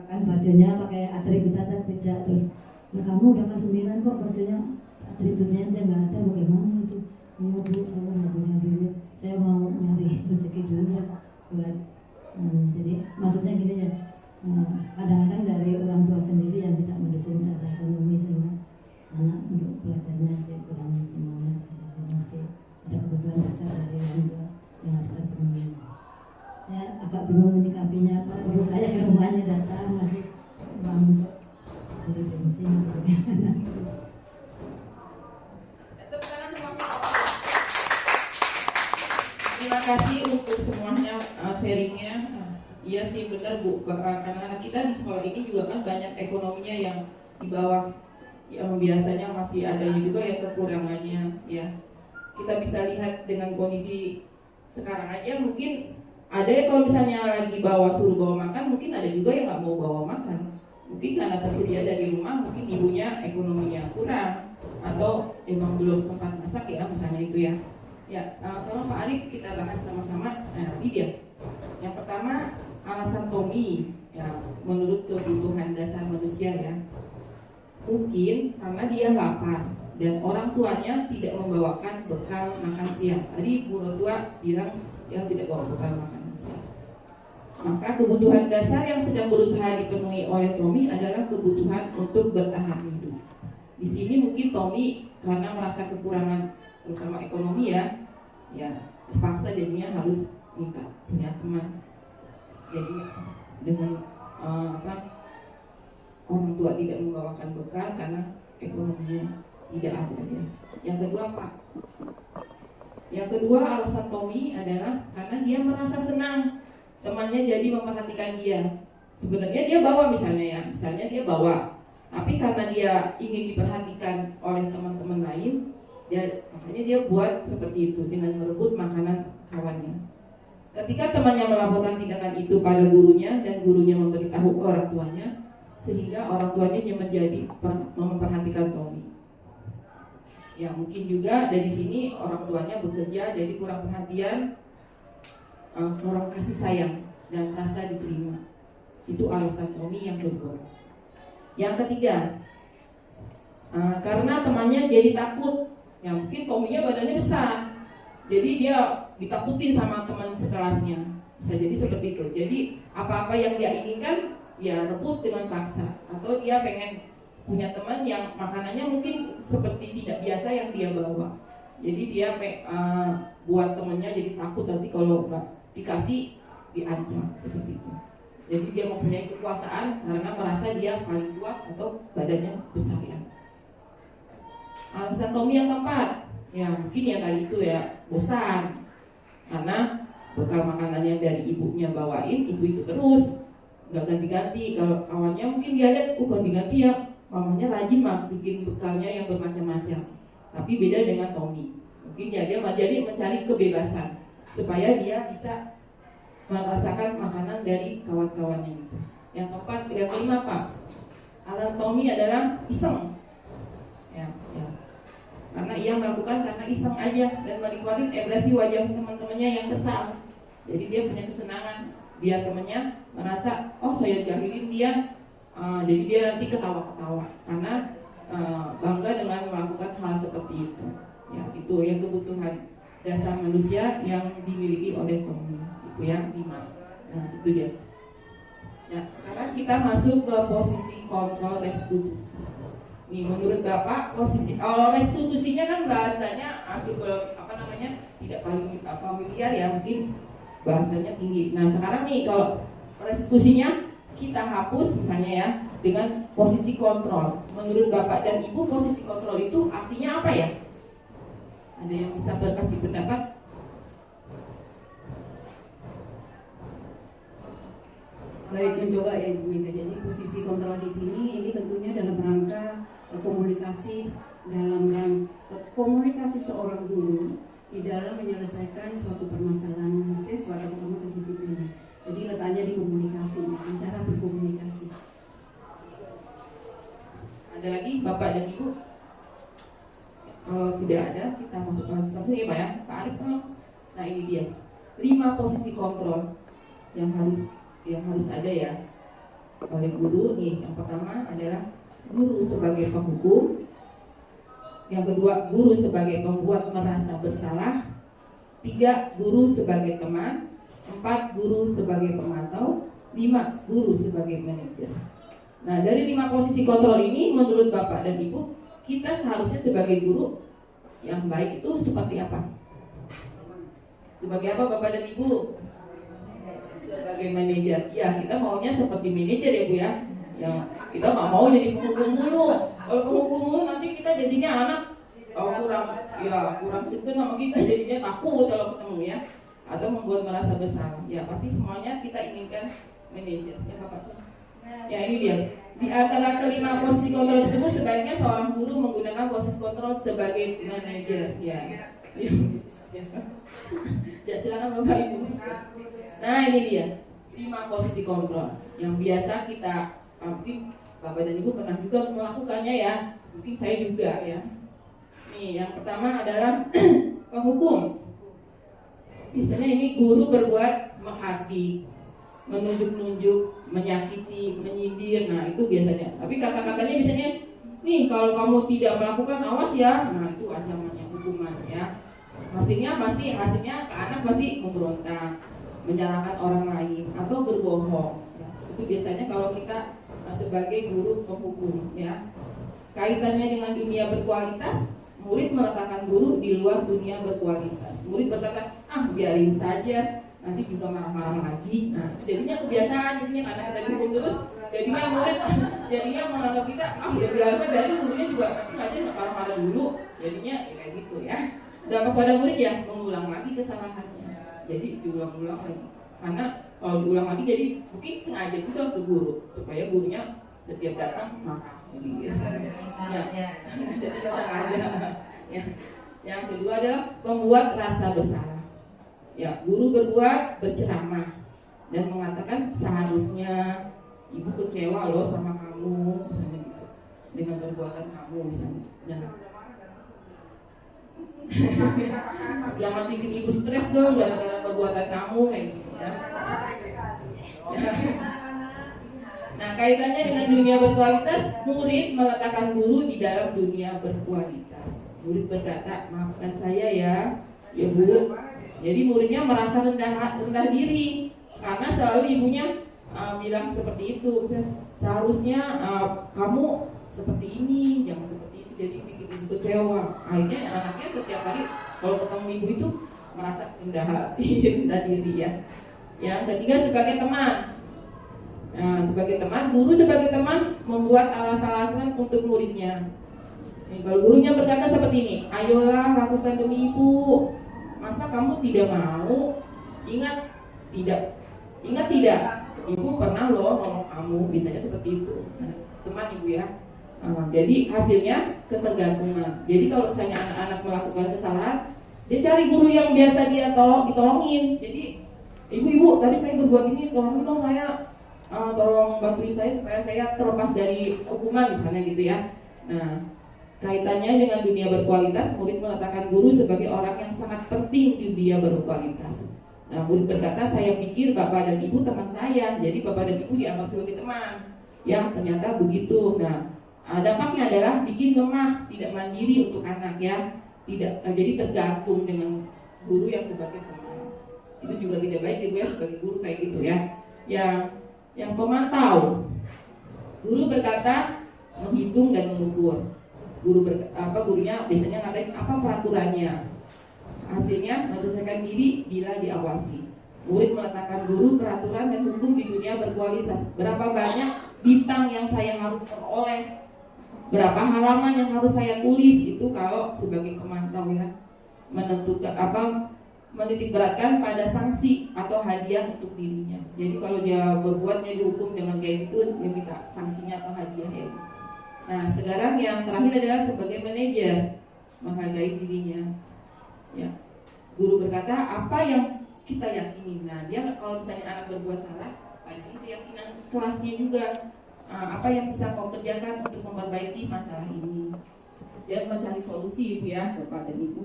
kan bajunya pakai atribut aja tidak, terus nah kamu udah kelas 9 kok bajunya atributnya aja nggak ada, bagaimana itu? Iya bu, saya nggak punya duit, saya mau nyari rezeki dulu ya buat jadi maksudnya gini ya, kadang-kadang dari orang tua sendiri yang tidak mendukung secara ekonomi sehingga anak untuk belajarnya sih kurang semangat, mesti ada kebutuhan dasar dari orang tua yang harus terpenuhi. Ya agak bingung menyikapinya, Pak. Perlu saya ke rumahnya datang masih uang untuk beli bensin atau bagaimana. Terima kasih untuk semuanya sharingnya. Iya sih benar Bu, anak-anak kita di sekolah ini juga kan banyak ekonominya yang di bawah, yang biasanya masih ada juga yang kekurangannya ya. Kita bisa lihat dengan kondisi sekarang aja, mungkin ada yang kalau misalnya lagi suruh bawa makan, mungkin ada juga yang nggak mau bawa makan. Mungkin karena tersedia dari rumah, mungkin ibunya ekonominya kurang atau emang belum sempat masak ya, misalnya itu ya. Ya, tolong Pak Arif kita bahas sama-sama. Nah, ini dia. Yang pertama, alasan Tommy ya, menurut kebutuhan dasar manusia ya. Mungkin karena dia lapar dan orang tuanya tidak membawakan bekal makan siang. Tadi Bu Rotua bilang dia tidak bawa bekal makan siang. Maka kebutuhan dasar yang sedang berusaha dipenuhi oleh Tommy adalah kebutuhan untuk bertahan hidup. Di sini mungkin Tommy karena merasa kekurangan terutama ekonomi ya terpaksa jadinya harus minta punya teman. Jadi dengan orang tua tidak membawakan bekal karena ekonominya tidak ada ya. Yang kedua Pak, yang kedua alasan Tommy adalah karena dia merasa senang temannya jadi memperhatikan dia. Sebenarnya dia bawa misalnya dia bawa, tapi karena dia ingin diperhatikan oleh teman-teman lain, makanya dia buat seperti itu dengan merebut makanan kawannya. Ketika temannya melaporkan tindakan itu pada gurunya dan gurunya memberitahu orang tuanya, sehingga orang tuanya menjadi memperhatikan Tommy. Ya mungkin juga dari sini orang tuanya bekerja jadi kurang perhatian, kurang kasih sayang dan rasa diterima. Itu alasan Tommy yang kedua. Yang ketiga, karena temannya jadi takut. Ya mungkin Tommy-nya badannya besar, jadi dia ditakutin sama teman sekelasnya. Bisa jadi seperti itu. Jadi apa-apa yang dia inginkan ya rebut dengan paksa. Atau dia pengen punya teman yang makanannya mungkin seperti tidak biasa yang dia bawa. Jadi dia buat temannya jadi takut nanti kalau nggak dikasih diancam seperti itu. Jadi dia mempunyai kekuasaan karena merasa dia paling kuat atau badannya besar ya. Alasan Tommy yang keempat, ya mungkin yang tadi itu ya bosan karena bekal makanan yang dari ibunya bawain itu terus, nggak ganti-ganti. Kalau kawannya mungkin dia lihat, ganti-ganti ya, mamanya rajin mah bikin bekalnya yang bermacam-macam. Tapi beda dengan Tommy, mungkin dia mencari kebebasan supaya dia bisa merasakan makanan dari kawan-kawannya itu. Yang keempat, yang kelima Pak, alasan Tommy adalah iseng. Ya. karena ia melakukan karena iseng aja dan menikmati ekspresi wajah teman-temannya yang kesal. Jadi dia punya kesenangan biar temannya merasa oh saya jahilin dia, jadi dia nanti ketawa-ketawa karena bangga dengan melakukan hal seperti itu. Ya, itu yang kebutuhan dasar manusia yang dimiliki oleh Tommy. Itu yang 5. Nah, itu dia. Ya, sekarang kita masuk ke posisi kontrol restitusi. Nih, menurut Bapak posisi restitusinya kan bahasanya tidak paling familiar ya, mungkin bahasanya tinggi. Nah, sekarang nih kalau restitusinya kita hapus misalnya ya dengan posisi kontrol. Menurut Bapak dan Ibu posisi kontrol itu artinya apa ya? Ada yang bisa berkasih pendapat? Baik, mencoba ya Bu Mega. Jadi posisi kontrol di sini ini tentunya dalam rangka komunikasi seorang guru di dalam menyelesaikan suatu permasalahan siswa terutama kedisiplinan. Jadi letaknya di komunikasi, cara berkomunikasi. Ada lagi Bapak dan Ibu? Kalau tidak ada, kita masuk ke satu ya Pak ya. Pak Arif tolong. Nah ini dia 5 posisi kontrol yang harus ada ya oleh guru nih. Yang pertama adalah guru sebagai penghukum, yang kedua guru sebagai pembuat merasa bersalah, 3 guru sebagai teman, 4 guru sebagai pemantau, 5 guru sebagai manajer. Nah dari 5 posisi kontrol ini menurut Bapak dan Ibu kita seharusnya sebagai guru yang baik itu seperti apa? Sebagai apa Bapak dan Ibu? Sebagai manajer. Ya kita maunya seperti manajer ya Bu ya. Yang kita nggak mau jadi penghukum mulu. Kalau penghukum mulu nanti kita jadinya anak kurang segen sama kita, jadinya takut kalau ketemu ya. Atau membuat merasa bersalah. Ya pasti semuanya kita inginkan manajer ya Bapak. Ya ini dia. Di antara kelima posisi kontrol tersebut sebaiknya seorang guru menggunakan posisi kontrol sebagai manajer. Ya. Ya silakan Bapak Ibu. Nah ini dia 5 posisi kontrol yang biasa kita mungkin Bapak dan Ibu pernah juga melakukannya ya. Mungkin saya juga ya. Nih yang pertama adalah penghukum. Biasanya ini guru berbuat menghakimi, menunjuk-nunjuk, menyakiti, menyindir. Nah itu biasanya. Tapi kata-katanya biasanya nih kalau kamu tidak melakukan awas ya. Nah itu ancamannya, hukuman ya. Hasilnya ke anak pasti memberontak, menyalahkan orang lain atau berbohong ya. Itu biasanya kalau kita sebagai guru penghukum ya. Kaitannya dengan dunia berkualitas, murid meletakkan guru di luar dunia berkualitas. Murid berkata, biarin saja, nanti juga marah-marah lagi. Nah, jadinya kebiasaan, jadinya karena kita dihukum terus, jadinya murid menganggap kita, ya biasa, biarin gurunya juga nanti aja marah-marah dulu. Jadinya ya kayak gitu ya. Dampak pada murid ya, mengulang lagi kesalahannya. Jadi diulang-ulang lagi. Karena kalau diulang lagi jadi mungkin sengaja juga ke guru supaya gurunya setiap datang marah. Ya. Yang kedua adalah membuat rasa bersalah. Ya, guru berceramah dan mengatakan seharusnya ibu kecewa loh sama kamu misalnya gitu, dengan perbuatan kamu misalnya. Jangan bikin ibu stres dong gara-gara perbuatan kamu kayak gitu ya. Nah, kaitannya dengan dunia berkualitas, murid meletakkan guru di dalam dunia berkualitas. Murid berkata, maafkan saya ya Bu. Jadi muridnya merasa rendah diri karena selalu ibunya bilang seperti itu. Seharusnya kamu seperti ini, jangan seperti itu. Jadi bikin ibu kecewa. Akhirnya anaknya setiap hari kalau ketemu ibu itu merasa rendah diri ya. Yang ketiga sebagai teman. Nah, sebagai teman, guru sebagai teman membuat alasan-alasan untuk muridnya. Kalau gurunya berkata seperti ini, ayolah lakukan demi ibu. Masa kamu tidak mau? Ingat tidak? Ibu pernah loh nolong kamu, biasanya seperti itu. Nah, teman ibu ya. Jadi hasilnya ketergantungan. Jadi kalau misalnya anak-anak melakukan kesalahan, dia cari guru yang biasa dia ditolongin. Jadi ibu tadi saya berbuat ini, tolongin dong saya. Tolong bantuin saya supaya saya terlepas dari hukuman misalnya gitu ya. Nah, Kaitannya dengan dunia berkualitas, murid meletakkan guru sebagai orang yang sangat penting di dunia berkualitas. Nah, murid berkata, saya pikir Bapak dan Ibu teman saya, jadi Bapak dan Ibu dianggap sebagai teman. Ya, ternyata begitu. Nah, dampaknya adalah bikin lemah, tidak mandiri untuk anak ya, jadi tergantung dengan guru yang sebagai teman. Itu juga tidak baik Ibu ya, sebagai guru kayak gitu ya. Yang pemantau, guru berkata menghitung dan mengukur. Gurunya biasanya ngatain apa peraturannya. Hasilnya menyesuaikan diri bila diawasi. Murid meletakkan guru, peraturan dan hukum di dunia berkualitas. Berapa banyak bintang yang saya harus peroleh, berapa halaman yang harus saya tulis, itu kalau sebagai pemantau ya, menentukan menitik beratkan pada sanksi atau hadiah untuk dirinya. Jadi kalau dia berbuatnya dihukum dengan kayak gitu, dia minta sanksinya atau hadiah ya. Nah, sekarang yang terakhir adalah sebagai manajer, menghargai dirinya. Ya, guru berkata apa yang kita yakini. Nah, dia kalau misalnya anak berbuat salah, itu keyakinan kelasnya juga. Apa yang bisa kau kerjakan untuk memperbaiki masalah ini? Dia mencari solusi itu ya, Bapak dan Ibu.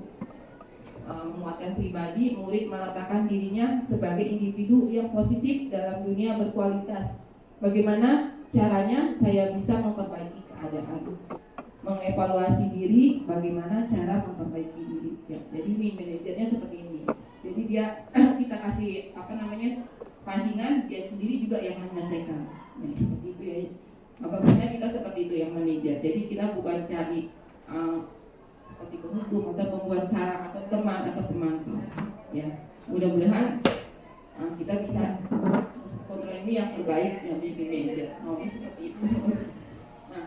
Menguatkan pribadi, murid meletakkan dirinya sebagai individu yang positif dalam dunia berkualitas. Bagaimana caranya saya bisa memperbaiki keadaan? Mengevaluasi diri, bagaimana cara memperbaiki diri. Ya, jadi ini manajernya seperti ini. Jadi dia kita kasih pancingan, dia sendiri juga yang menyelesaikan. Nah, seperti itu ya. Bagusnya kita seperti itu yang manajer. Jadi kita bukan cari seperti penghukum atau pembuat salah atau teman atau pemantau. Ya, mudah-mudahan kita bisa kontrol ini yang terbaik yang di manajer. Maunya seperti itu. Nah,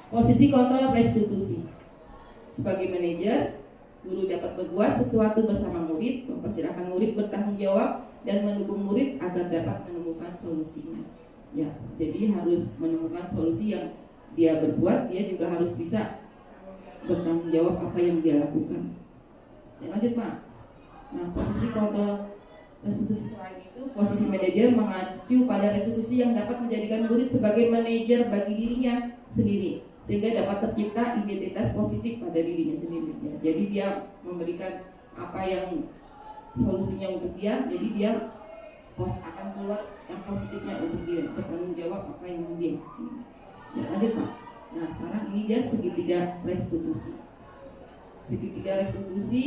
posisi kontrol restitusi. Sebagai manajer, guru dapat berbuat sesuatu bersama murid, mempersilahkan murid bertanggung jawab dan mendukung murid agar dapat menemukan solusinya. Ya, jadi harus menemukan solusi yang dia berbuat, dia juga harus bisa bertanggung jawab apa yang dia lakukan. Ya, lanjut Pak. Nah, posisi kontrol restitusi selain itu, posisi manajer mengacu pada restitusi yang dapat menjadikan murid sebagai manajer bagi dirinya sendiri, sehingga dapat tercipta identitas positif pada dirinya sendiri. Ya, jadi dia memberikan apa yang solusinya untuk dia, jadi dia akan keluar yang positifnya untuk dia, bertanggung jawab apa yang dia. Ya, lanjut Pak. Nah, sekarang ini dia segitiga restitusi. Segitiga restitusi,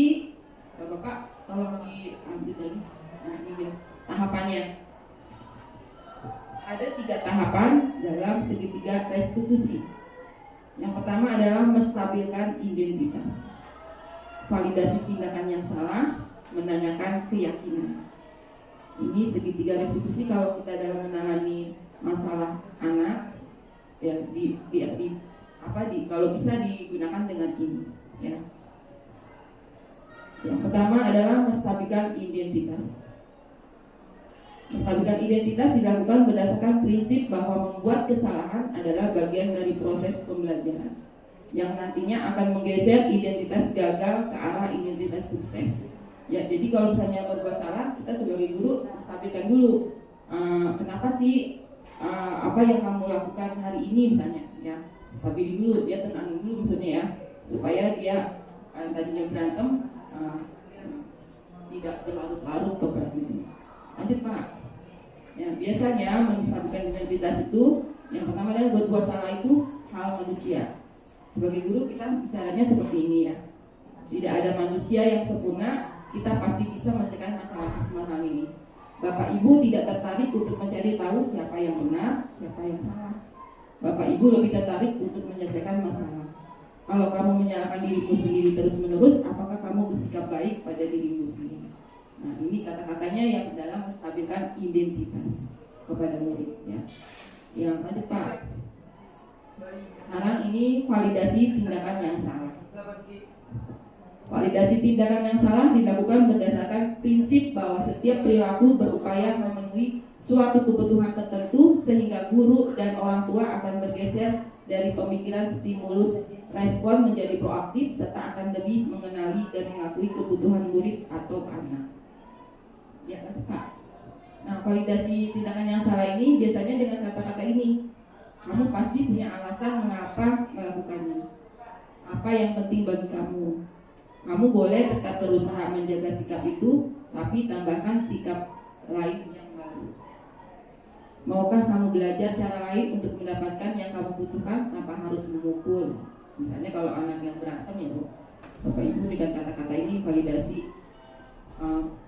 Bapak tolong diambil tadi. Nah, ini dia tahapannya. Ada 3 tahapan dalam segitiga restitusi. Yang pertama adalah menstabilkan identitas, validasi tindakan yang salah, menanyakan keyakinan. Ini segitiga restitusi kalau kita dalam menangani masalah anak ya kalau bisa digunakan dengan ini ya. Yang pertama adalah menstabilkan identitas. Menstabilkan identitas dilakukan berdasarkan prinsip bahwa membuat kesalahan adalah bagian dari proses pembelajaran yang nantinya akan menggeser identitas gagal ke arah identitas sukses. Ya, jadi kalau misalnya berbuat salah, kita sebagai guru stabilkan dulu. Kenapa sih apa yang kamu lakukan hari ini misalnya? Ya, stabil dulu, dia tenangin dulu maksudnya ya, supaya dia tadinya berantem tidak berlarut-larut ke berantem. Lanjut Pak. Ya, biasanya menstabilkan identitas itu yang pertama adalah berbuat salah itu hal manusia. Sebagai guru kita bicaranya seperti ini ya. Tidak ada manusia yang sempurna. Kita pasti bisa menyelesaikan masalah hal ini. Bapak Ibu tidak tertarik untuk mencari tahu siapa yang benar, siapa yang salah. Bapak Ibu lebih tertarik untuk menyelesaikan masalah. Kalau kamu menyalahkan dirimu sendiri terus-menerus, apakah kamu bersikap baik pada dirimu sendiri? Nah, ini kata-katanya yang dalam menstabilkan identitas kepada murid ya. Yang lanjut Pak. Sekarang ini validasi tindakan yang salah. Validasi tindakan yang salah dilakukan berdasarkan prinsip bahwa setiap perilaku berupaya memenuhi suatu kebutuhan tertentu sehingga guru dan orang tua akan bergeser dari pemikiran stimulus respon menjadi proaktif serta akan lebih mengenali dan mengakui kebutuhan murid atau anak. Ya, lanjut Pak. Nah, validasi tindakan yang salah ini biasanya dengan kata-kata ini. Kamu pasti punya alasan mengapa melakukannya. apa yang penting bagi kamu. Kamu boleh tetap berusaha menjaga sikap itu, tapi tambahkan sikap lain yang baru. Maukah kamu belajar cara lain untuk mendapatkan yang kamu butuhkan tanpa harus memukul? Misalnya kalau anak yang berantem ya, Bapak Ibu dengan kata-kata ini validasi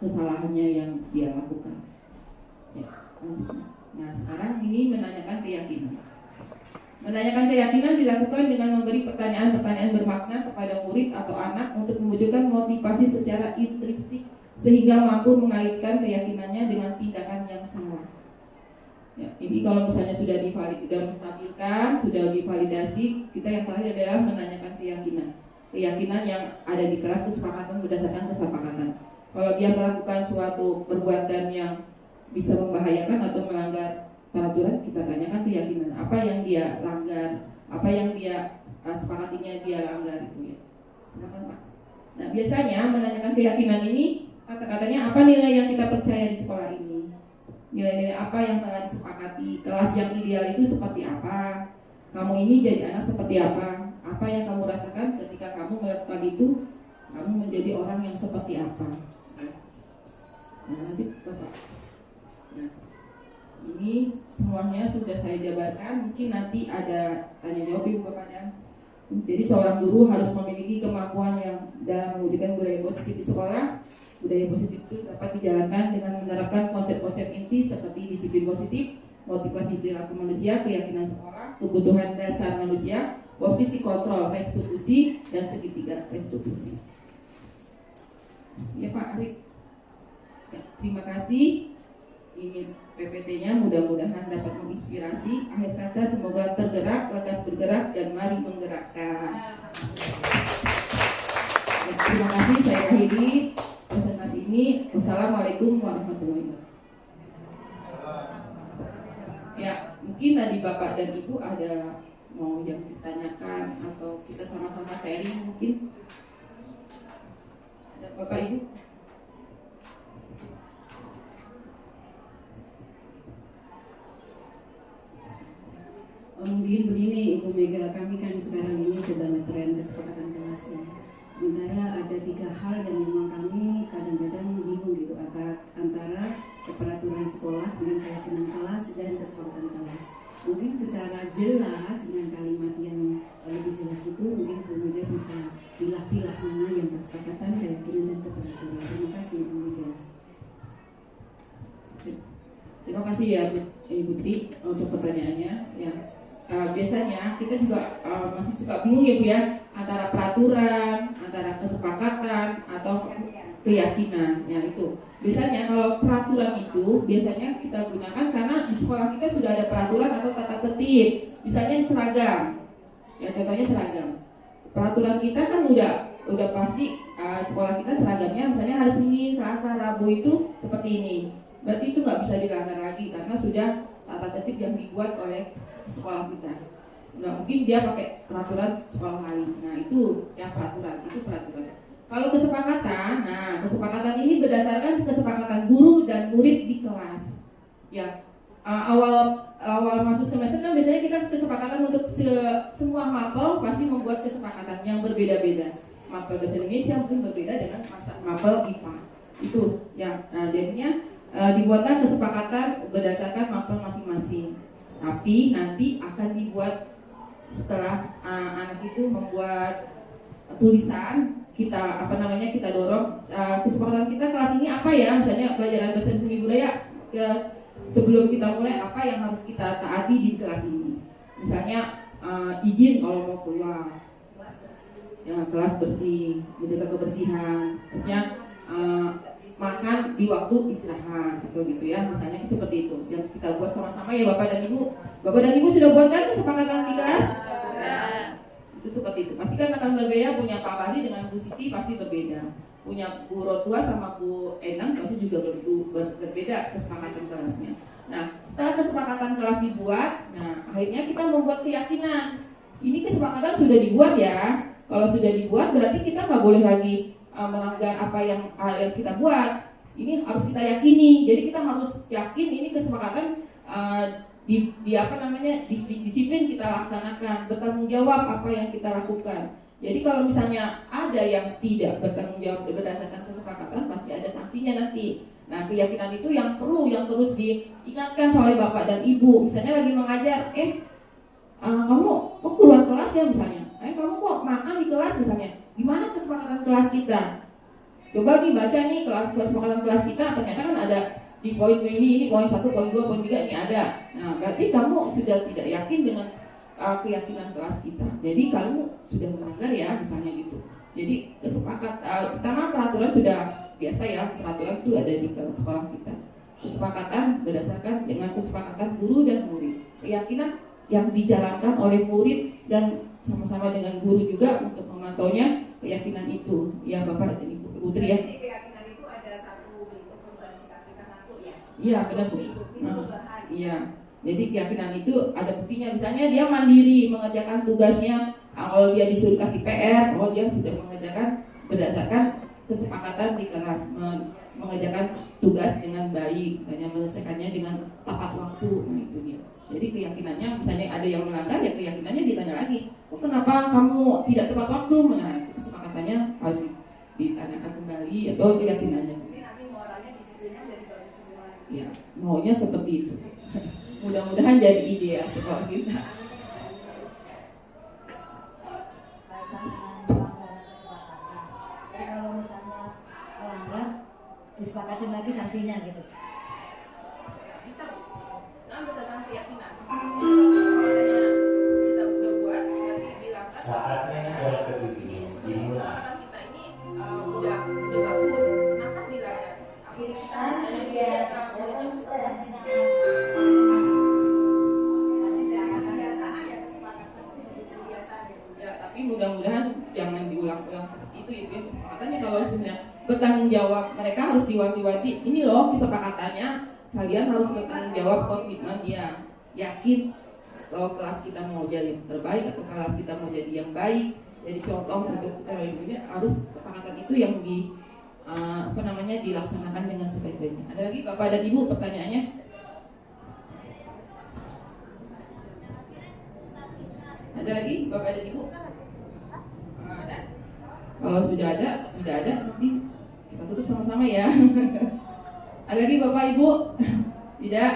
kesalahannya yang dia lakukan. Ya. Nah sekarang ini menanyakan keyakinan. Menanyakan keyakinan dilakukan dengan memberi pertanyaan-pertanyaan bermakna kepada murid atau anak untuk menunjukkan motivasi secara intrinsik sehingga mampu mengaitkan keyakinannya dengan tindakan yang sama. Ya, ini kalau misalnya sudah menstabilkan, sudah divalidasi, kita yang terakhir adalah menanyakan keyakinan. Keyakinan yang ada di kelas, kesepakatan berdasarkan kesepakatan. Kalau dia melakukan suatu perbuatan yang bisa membahayakan atau melanggar peraturan, kita tanyakan keyakinan apa yang dia langgar, apa yang dia sepakatinya dia langgar itu ya. Silakan Pak. Nah biasanya menanyakan keyakinan ini kata-katanya apa nilai yang kita percaya di sekolah ini, nilai-nilai apa yang telah disepakati, kelas yang ideal itu seperti apa, kamu ini jadi anak seperti apa yang kamu rasakan ketika kamu melakukan itu, kamu menjadi orang yang seperti apa. Nah nanti Bapak. Nah, ini semuanya sudah saya jabarkan. Mungkin nanti ada tanya jawab Ibu Bapaknya. Jadi seorang guru harus memiliki kemampuan yang dalam mewujudkan budaya positif di sekolah. Budaya positif itu dapat dijalankan dengan menerapkan konsep-konsep inti seperti disiplin positif, motivasi perilaku manusia, keyakinan sekolah, kebutuhan dasar manusia, posisi kontrol restitusi, dan segitiga restitusi. Ya Pak Arif. Ya, terima kasih. Ini PPT-nya mudah-mudahan dapat menginspirasi. Akhir kata semoga tergerak, lekas bergerak, dan mari menggerakkan. Ya, terima kasih, saya akhiri presentasi ini. Wassalamualaikum warahmatullahi wabarakatuh. Ya, mungkin tadi Bapak dan Ibu ada mau yang ditanyakan atau kita sama-sama sharing mungkin. Ada Bapak Ibu? Mungkin begini Ibu Mega, kami kan sekarang ini sedang ngetren kesepakatan kelas. Sementara ada 3 hal yang memang kami kadang-kadang bingung gitu antara peraturan sekolah dengan keyakinan kelas dan kesepakatan kelas. Mungkin secara jelas dengan kalimat yang lebih jelas itu mungkin Bu Mega bisa pilah-pilah mana yang kesepakatan, keyakinan dan keperaturan. Terima kasih Bu Mega. Terima kasih ya Ibu Tri untuk pertanyaannya. Ya. Biasanya kita juga masih suka bingung ya Bu ya, antara peraturan, antara kesepakatan atau keyakinan. Ya itu. Biasanya kalau peraturan itu biasanya kita gunakan karena di sekolah kita sudah ada peraturan atau tata tertib. Misalnya seragam. Ya contohnya seragam. Peraturan kita kan udah pasti sekolah kita seragamnya misalnya hari Senin, Selasa, Rabu itu seperti ini. Berarti itu nggak bisa dilanggar lagi karena sudah tata tertib yang dibuat oleh sekolah kita. Nggak mungkin dia pakai peraturan sekolah lain. Nah itu yang peraturan, itu peraturan. Kalau kesepakatan, nah kesepakatan ini berdasarkan kesepakatan guru dan murid di kelas. Ya awal masuk semester kan biasanya kita kesepakatan untuk semua mapel pasti membuat kesepakatan yang berbeda-beda. Mapel bahasa Indonesia mungkin berbeda dengan mapel IPA. Itu yang jadinya dibuatlah kesepakatan berdasarkan mapel masing-masing. Tapi nanti akan dibuat setelah anak itu membuat tulisan, kita kita dorong kesepakatan kita kelas ini apa ya, misalnya pelajaran bahasa seni budaya sebelum kita mulai apa yang harus kita taati di kelas ini. Misalnya izin kalau mau keluar, ya kelas bersih, menjaga kebersihan, terusnya makan di waktu istirahat gitu ya, misalnya seperti itu yang kita buat sama-sama ya Bapak dan Ibu. Bapak dan Ibu sudah buat kan kesepakatan di kelas? Itu seperti itu. Pasti kan akan berbeda, punya Pak Bahdi dengan Bu Siti pasti berbeda, punya Bu Rotua sama Bu Enang pasti juga berbeda kesepakatan kelasnya. Nah setelah kesepakatan kelas dibuat, nah akhirnya kita membuat keyakinan. Ini kesepakatan sudah dibuat ya. Kalau sudah dibuat berarti kita nggak boleh lagi melanggar apa yang kita buat. Ini harus kita yakini. Jadi kita harus yakin ini kesepakatan disiplin kita laksanakan, bertanggung jawab apa yang kita lakukan. Jadi kalau misalnya ada yang tidak bertanggung jawab berdasarkan kesepakatan, pasti ada sanksinya nanti. Nah, keyakinan itu yang perlu yang terus diingatkan oleh bapak dan ibu. Misalnya lagi mengajar, kamu kok keluar kelas ya misalnya, kamu kok makan di kelas misalnya. Gimana kesepakatan kelas kita? Coba dibaca nih kesepakatan kelas kita, ternyata kan ada di poin ini poin 1, poin 2, poin 3 ini ada. Nah, berarti kamu sudah tidak yakin dengan keyakinan kelas kita. Jadi kamu sudah melanggar ya, misalnya gitu. Jadi pertama peraturan sudah biasa ya, peraturan itu ada di sekolah kita. Kesepakatan berdasarkan dengan kesepakatan guru dan murid. Keyakinan yang dijalankan oleh murid dan sama-sama dengan guru juga untuk memantaunya keyakinan itu. Ya Bapak dan Ibu Putri ya. Jadi keyakinan itu ada satu bentuk perubahan sikap tingkah laku ya. Iya benar Bu. Iya. Jadi keyakinan itu ada buktinya, misalnya dia mandiri mengerjakan tugasnya, kalau dia disuruh kasih PR, dia sudah mengerjakan berdasarkan kesepakatan di kelas, mengerjakan tugas dengan baik, hanya menyelesaikannya dengan tepat waktu. Nah itu dia. Jadi keyakinannya, misalnya ada yang melanggar, ya keyakinannya ditanya lagi, kenapa kamu tidak tepat waktu? Nah kesepakatannya harus ditanyakan kembali atau keyakinannya. Jadi nanti moralnya disiplinnya jadi bagus semua. Ya maunya seperti itu. Mudah-mudahan jadi ide ya sekolah kita. Jadi kalau misalnya melanggar, disepakatin lagi sanksinya gitu. Bisa Bu. Nah berdasarkan keyakinan. Kita udah buat, nanti dilanggar. Saatnya jawab kedua. Kesepakatan kita ini udah bagus. Kenapa dilanggar? Tapi mudah-mudahan jangan diulang-ulang seperti itu ya. Kesepakatannya kalau sebenarnya bertanggung jawab, mereka harus diwanti-wanti. Ini loh kesepakatannya, kalian harus bertanggung jawab, komitmen ya. Yakin kalau kelas kita mau jadi yang terbaik atau kelas kita mau jadi yang baik. Jadi contoh untuk ini harus kesepakatan itu yang dilaksanakan dengan sebaik-baiknya. Ada lagi Bapak dan Ibu pertanyaannya? Ada lagi Bapak dan Ibu? Ada. Kalau sudah ada, tidak ada, nanti kita tutup sama-sama ya. Ada lagi Bapak Ibu? Tidak.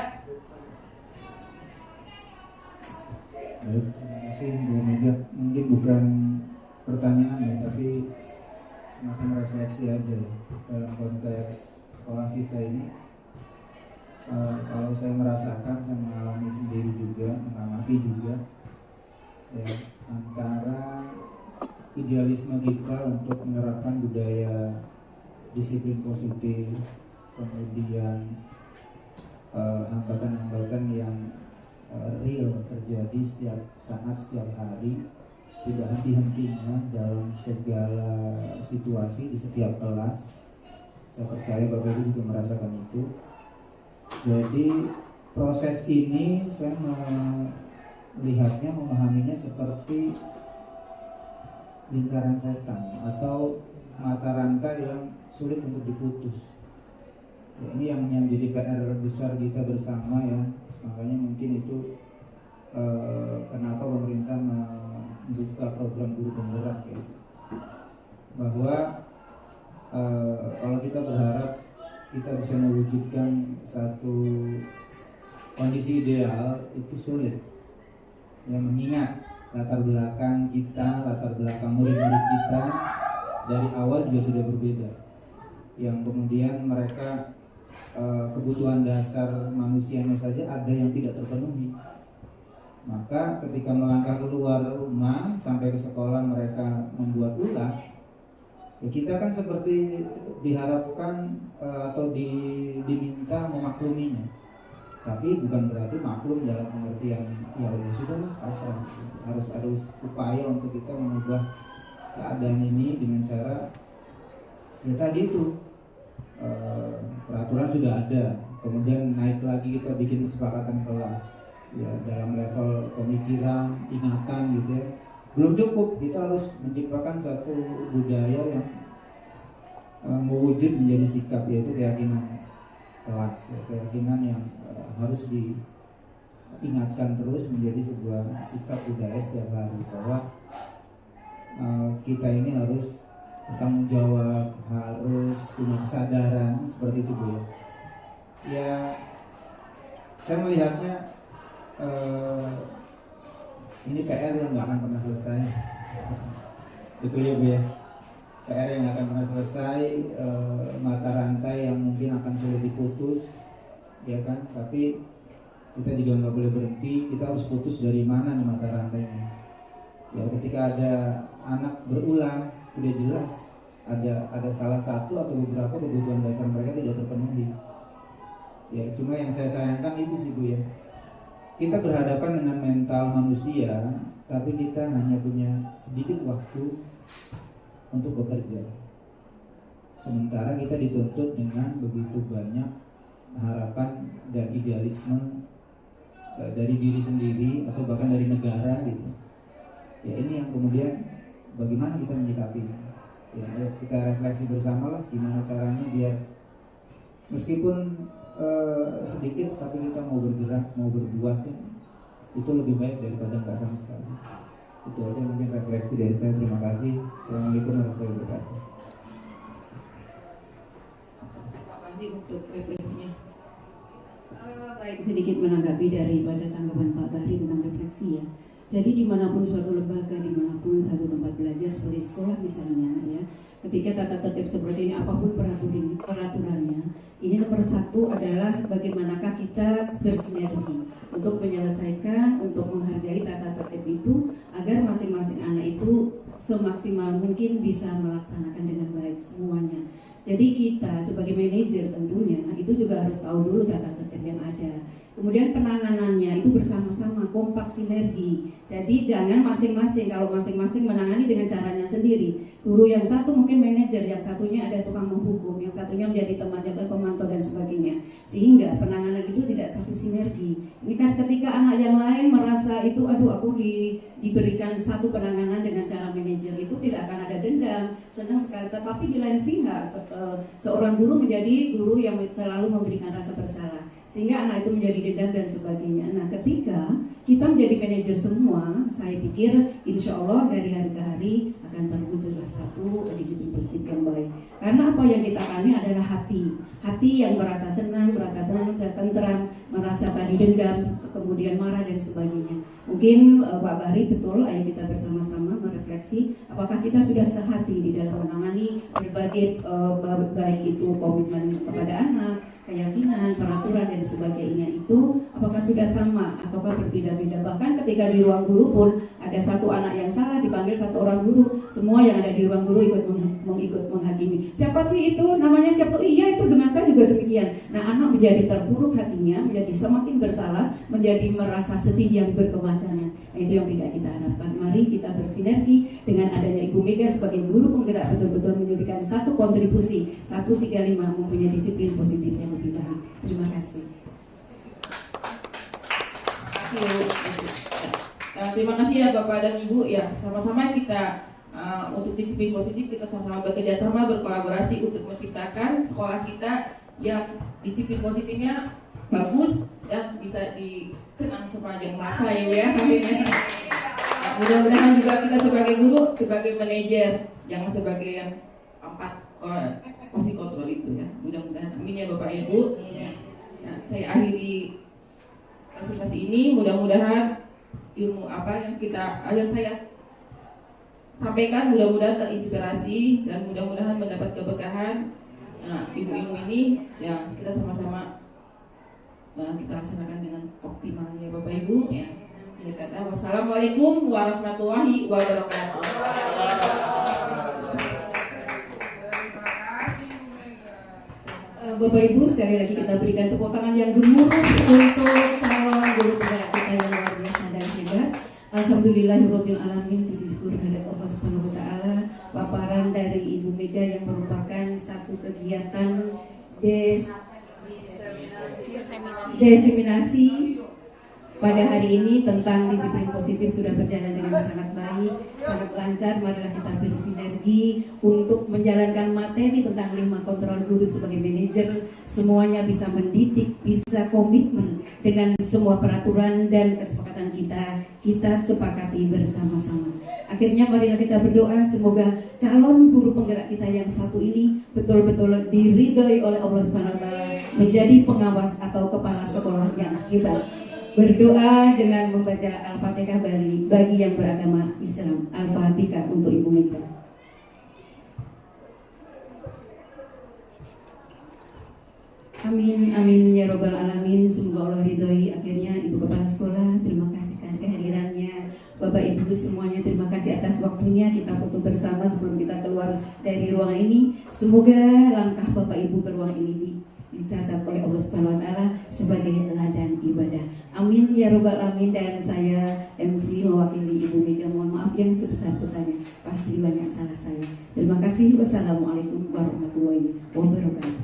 Baik, terima kasih Bu Mega. Mungkin bukan pertanyaan ya, tapi semacam refleksi aja ya, dalam konteks sekolah kita ini. Kalau saya merasakan, saya mengalami sendiri juga, mengamati juga ya, antara idealisme kita untuk menerapkan budaya disiplin positif, kemudian hambatan-hambatan yang real terjadi setiap saat, setiap hari, tidak henti-hentinya dalam segala situasi di setiap kelas. Saya percaya Bapak Ibu juga merasakan itu. Jadi proses ini saya melihatnya, memahaminya seperti lingkaran setan atau mata rantai yang sulit untuk diputus. Ya, ini yang menjadi PR besar kita bersama ya. Makanya mungkin itu kenapa pemerintah membuka program guru penggerak ya. Bahwa kalau kita berharap kita bisa mewujudkan satu kondisi ideal itu sulit. Yang mengingat latar belakang kita, latar belakang murid-murid kita dari awal juga sudah berbeda. Yang kemudian mereka kebutuhan dasar manusianya saja ada yang tidak terpenuhi. Maka ketika melangkah keluar rumah sampai ke sekolah mereka membuat ulah, ya kita kan seperti diharapkan atau diminta memakluminya. Tapi bukan berarti maklum dalam pengertian ya sudahlah pasrah. Harus ada upaya untuk kita mengubah keadaan ini dengan cara ya tadi itu peraturan sudah ada, kemudian naik lagi kita bikin kesepakatan kelas ya dalam level pemikiran, ingatan gitu ya. Belum cukup, kita harus menciptakan satu budaya yang mewujud menjadi sikap, yaitu keyakinan kelas ya, keyakinan yang harus diingatkan terus menjadi sebuah sikap budaya setiap hari bahwa kita ini harus bertanggung jawab, harus punya kesadaran seperti itu, Bu ya. Ya, saya melihatnya ini PR yang nggak akan pernah selesai. Betul ya, Bu ya. PR yang nggak akan pernah selesai, mata rantai yang mungkin akan sulit diputus, ya kan? Tapi kita juga nggak boleh berhenti. Kita harus putus dari mana nih mata rantainya. Ya, ketika ada anak berulang, udah jelas ada salah satu atau beberapa kebutuhan dasar mereka tidak terpenuhi. Ya, cuma yang saya sayangkan itu sih, Bu ya. Kita berhadapan dengan mental manusia, tapi kita hanya punya sedikit waktu untuk bekerja. Sementara kita dituntut dengan begitu banyak harapan dan idealisme dari diri sendiri atau bahkan dari negara gitu. Ya, ini yang kemudian bagaimana kita menyikapi. Ya, ayo kita refleksi bersama lah gimana caranya biar meskipun sedikit tapi kita mau bergerak, mau berbuat ya, itu lebih baik daripada nggak sama sekali. Itu aja mungkin refleksi dari saya. Terima kasih. Assalamualaikum warahmatullahi wabarakatuh. Pak Bandi untuk refleksinya. Baik, sedikit menanggapi daripada tanggapan Pak Bahri tentang refleksi ya. Jadi dimanapun suatu lembaga, dimanapun suatu tempat belajar seperti sekolah misalnya ya, ketika tata tertib seperti ini apapun peraturannya, ini nomor satu adalah bagaimanakah kita bersinergi untuk menyelesaikan, untuk menghargai tata tertib itu agar masing-masing anak itu semaksimal mungkin bisa melaksanakan dengan baik semuanya. Jadi kita sebagai manajer tentunya itu juga harus tahu dulu tata tertib yang ada. Kemudian penanganannya itu bersama-sama, kompak, sinergi. Jadi jangan masing-masing, kalau masing-masing menangani dengan caranya sendiri. Guru yang satu mungkin manajer, yang satunya ada tukang menghukum, yang satunya menjadi teman jabat pemantau dan sebagainya. Sehingga penanganan itu tidak satu sinergi. Ini kan ketika anak yang lain merasa itu, aduh aku diberikan satu penanganan dengan cara manajer, itu tidak akan ada dendam, senang sekali. Tetapi di lain pihak, seorang guru menjadi guru yang selalu memberikan rasa bersalah. Sehingga anak itu menjadi dendam dan sebagainya. Nah, ketika kita menjadi manajer semua, saya pikir insya Allah dari hari ke hari akan terwujudlah satu disiplin positif yang baik. Karena apa yang kita tani adalah hati yang merasa senang, merasa tenang, tentram, merasa tadi dendam, kemudian marah dan sebagainya. Mungkin Pak Bahri betul, ayo kita bersama-sama merefleksi apakah kita sudah sehati di dalam menangani berbagai baik itu komitmen kepada anak, keyakinan, peraturan dan sebagainya itu apakah sudah sama ataukah berbeda-beda. Bahkan ketika di ruang guru pun ada satu anak yang salah dipanggil satu orang guru, semua yang ada di ruang guru ikut menghakimi. Siapa sih itu? Namanya siapa? Iya itu dengan saya juga demikian. Nah, anak menjadi terburuk hatinya, menjadi semakin bersalah, menjadi merasa sedih yang berkepanjangan. Nah, itu yang tidak kita harapkan. Mari kita bersinergi dengan adanya Ibu Mega sebagai guru penggerak betul-betul memberikan satu kontribusi 135 mempunyai disiplin positif yang lebih baik. Terima kasih. Terima kasih ya Bapak dan Ibu ya. Sama-sama kita untuk disiplin positif kita sama-sama bekerja sama, berkolaborasi untuk menciptakan sekolah kita yang disiplin positifnya bagus dan bisa dikenang sepanjang masa ya akhirnya. Mudah-mudahan juga kita sebagai guru, sebagai manajer, jangan sebagai yang 4 posisi kontrol itu ya. Mudah-mudahan amin ya Bapak Ibu. Nah, saya akhiri presentasi ini, mudah-mudahan ilmu apa yang saya sampaikan mudah-mudahan terinspirasi dan mudah-mudahan mendapat keberkahan. Nah, ilmu ini ya kita sama-sama kita laksanakan dengan optimal ya Bapak Ibu ya. Saya kata wassalamualaikum warahmatullahi wabarakatuh. Bapak Ibu, sekali lagi kita berikan tepuk tangan yang gemuruh untuk calon guru penggerak kita yang luar biasa dan hebat. Alhamdulillahirabbil alamin, puji syukur kepada Allah Subhanahu wa taala. Paparan dari Ibu Mega yang merupakan satu kegiatan diseminasi pada hari ini tentang disiplin positif sudah berjalan dengan sangat baik, sangat lancar. Marilah kita bersinergi untuk menjalankan materi tentang 5 kontrol guru sebagai manajer. Semuanya bisa mendidik, bisa komitmen dengan semua peraturan dan kesepakatan kita sepakati bersama-sama. Akhirnya marilah kita berdoa semoga calon guru penggerak kita yang satu ini betul-betul diridhoi oleh Allah Subhanahu wa taala menjadi pengawas atau kepala sekolah yang hebat. Berdoa dengan membaca Al-Fatihah bagi yang beragama Islam. Al-Fatihah untuk Ibu Mega. Amin, amin ya robbal alamin. Semoga Allah ridhoi. Akhirnya Ibu Kepala Sekolah, terima kasih kehadirannya. Bapak Ibu semuanya, terima kasih atas waktunya. Kita foto bersama sebelum kita keluar dari ruangan ini. Semoga langkah Bapak Ibu ke ruang ini dicatat oleh Allah Subhanahu wa taala sebagai ladang ibadah. Amin ya robbal alamin. Dan saya MC mewakili Ibu Mega, mohon maaf yang sebesar-besarnya. Pasti banyak salah saya. Terima kasih. Wassalamualaikum warahmatullahi wabarakatuh.